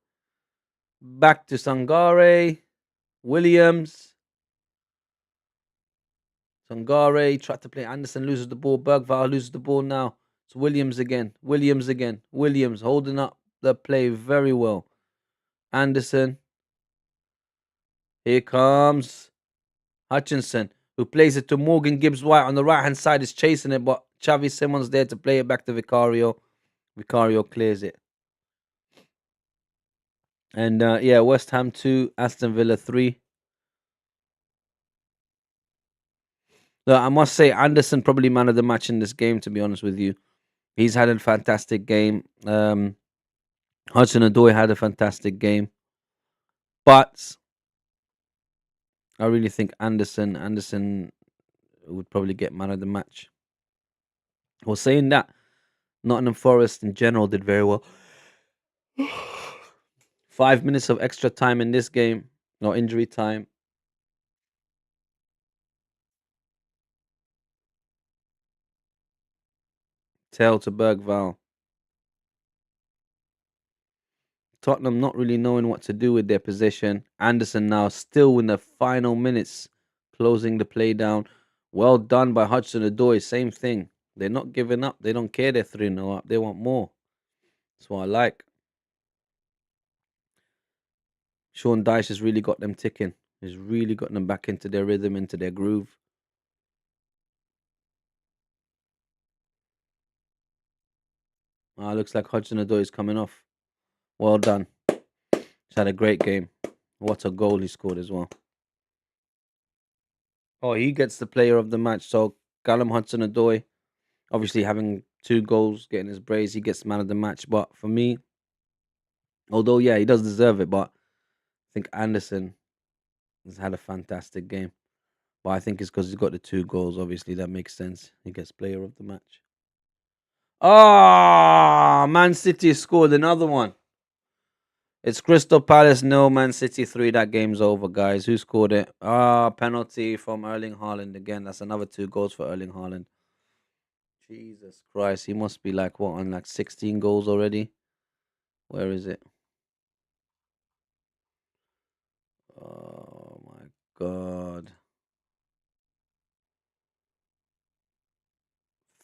Back to Sangare. Williams. Sangare tried to play. Anderson loses the ball. Bergvall loses the ball now. It's Williams again. Williams holding up the play very well. Anderson. Here comes Hutchinson, who plays it to Morgan Gibbs White on the right hand side. Is chasing it, but Xavi Simons there to play it back to Vicario. Vicario clears it. And West Ham 2, Aston Villa 3. Look, I must say, Anderson probably man of the match in this game, to be honest with you. He's had a fantastic game. Hudson-Odoi had a fantastic game. But I really think Anderson would probably get man of the match. Well, saying that, Nottingham Forest in general did very well. 5 minutes of extra time in this game. No injury time. Tail to Bergvall. Tottenham not really knowing what to do with their possession. Anderson now still in the final minutes, closing the play down. Well done by Hudson-Odoi. Same thing. They're not giving up. They don't care they're 3-0 up. They want more. That's what I like. Sean Dyche has really got them ticking. He's really got them back into their rhythm, into their groove. Looks like Hudson-Odoi is coming off. Well done. He's had a great game. What a goal he scored as well. Oh, he gets the player of the match. So Callum Hudson-Odoi, obviously having 2 goals, getting his brace, he gets man of the match. But for me, although yeah, he does deserve it, but I think Anderson has had a fantastic game. But I think it's because he's got the 2 goals. Obviously, that makes sense. He gets player of the match. Ah, Man City scored another one. It's Crystal Palace 0, Man City 3. That game's over, guys. Who scored it? Penalty from Erling Haaland again. That's another 2 goals for Erling Haaland. Jesus Christ, he must be like what, on like 16 goals already? Where is it? Oh my God.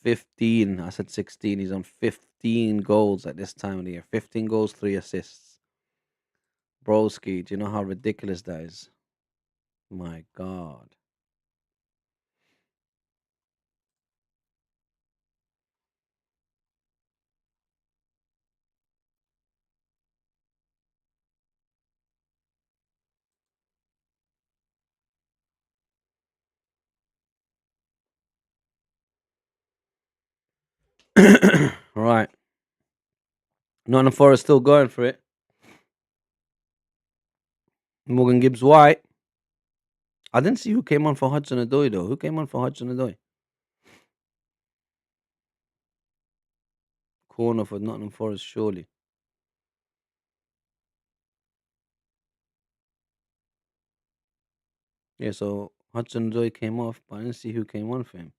15. I said 16. He's on 15 goals at this time of the year. 15 goals, 3 assists. Broski, do you know how ridiculous that is? My God. Right. Nottingham Forest still going for it. Morgan Gibbs White. I didn't see who came on for Hudson-Odoi though. Who came on for Hudson-Odoi? Corner for Nottingham Forest, surely. Yeah, so Hudson-Odoi came off, but I didn't see who came on for him.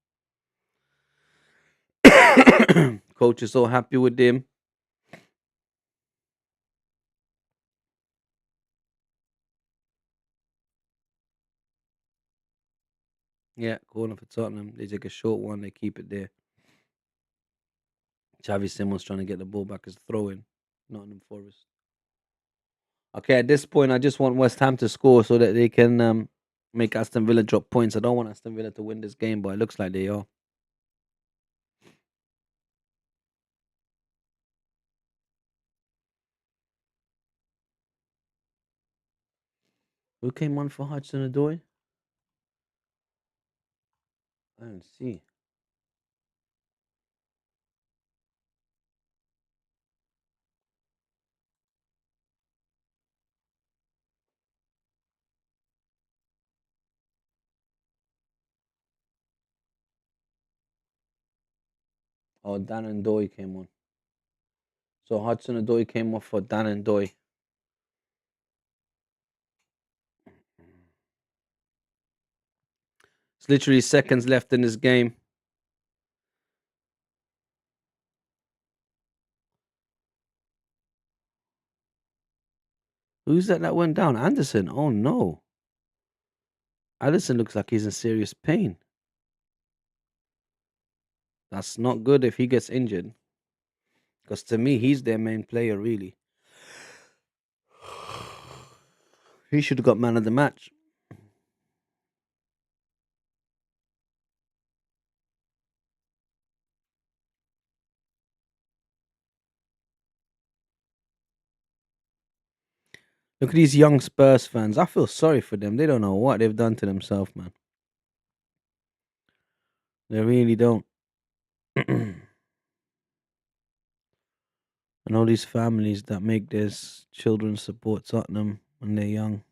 Coach is so happy with him. Yeah, corner for Tottenham. They take a short one, they keep it there. Xavi Simons trying to get the ball back as throw in. Nottingham Forest. Okay, at this point, I just want West Ham to score so that they can make Aston Villa drop points. I don't want Aston Villa to win this game, but it looks like they are. Who came on for Hudson-Odoi? I don't see. Oh, Dan and Doy came on. So Hudson-Odoi came off for Dan and Doy. It's literally seconds left in this game. Who's that went down? Anderson. Oh no. Anderson looks like he's in serious pain. That's not good if he gets injured. Because to me, he's their main player, really. He should have got man of the match. Look at these young Spurs fans. I feel sorry for them. They don't know what they've done to themselves, man. They really don't. And all these families that make their children support Tottenham when they're young.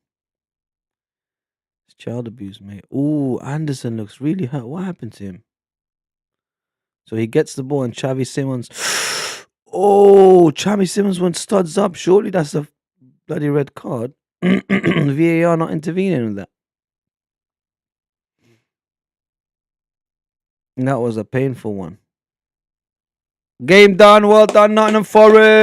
It's child abuse, mate. Ooh, Anderson looks really hurt. What happened to him? So he gets the ball and Xavi Simons. Oh, Xavi Simons went studs up. Surely that's a bloody red card. VAR not intervening in that. And that was a painful one. Game done. Well done, Nottingham Forest.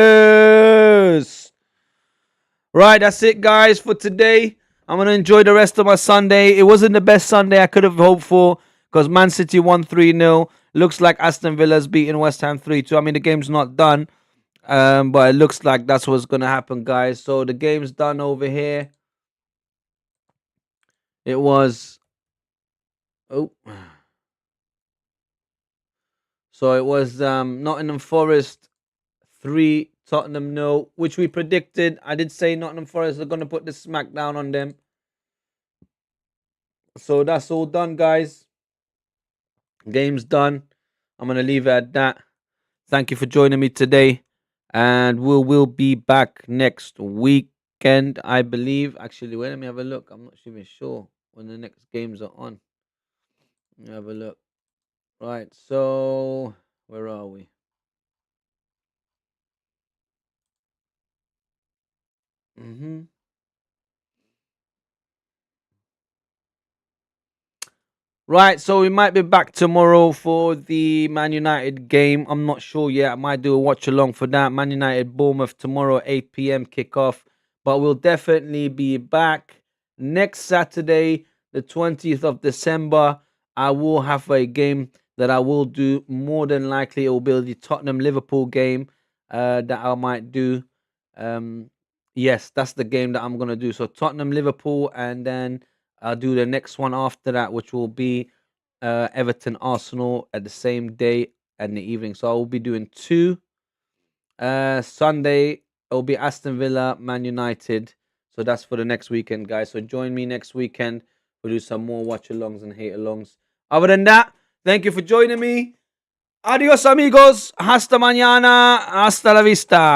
Right, that's it, guys, for today. I'm going to enjoy the rest of my Sunday. It wasn't the best Sunday I could have hoped for because Man City won 3-0. Looks like Aston Villa's beating West Ham 3-2. I mean, the game's not done, but it looks like that's what's going to happen, guys. So the game's done over here. It was... Oh... So it was Nottingham Forest 3, Tottenham 0, which we predicted. I did say Nottingham Forest are going to put the smack down on them. So that's all done, guys. Game's done. I'm going to leave it at that. Thank you for joining me today. And we'll be back next weekend, I believe. Actually, wait, let me have a look. I'm not even sure when the next games are on. Let me have a look. Right, so where are we? Right, so we might be back tomorrow for the Man United game. I'm not sure yet. I might do a watch along for that. Man United Bournemouth tomorrow, 8 p.m. kickoff. But we'll definitely be back next Saturday, the 20th of December. I will have a game that I will do. More than likely, it will be the Tottenham Liverpool game that I might do. Yes, that's the game that I'm going to do. So Tottenham Liverpool, and then I'll do the next one after that, which will be Everton Arsenal at the same day and the evening. So I will be doing 2. Sunday it will be Aston Villa, Man United. So that's for the next weekend, guys. So join me next weekend. We'll do some more watch alongs and hate alongs. Other than that, thank you for joining me. Adios, amigos. Hasta mañana. Hasta la vista.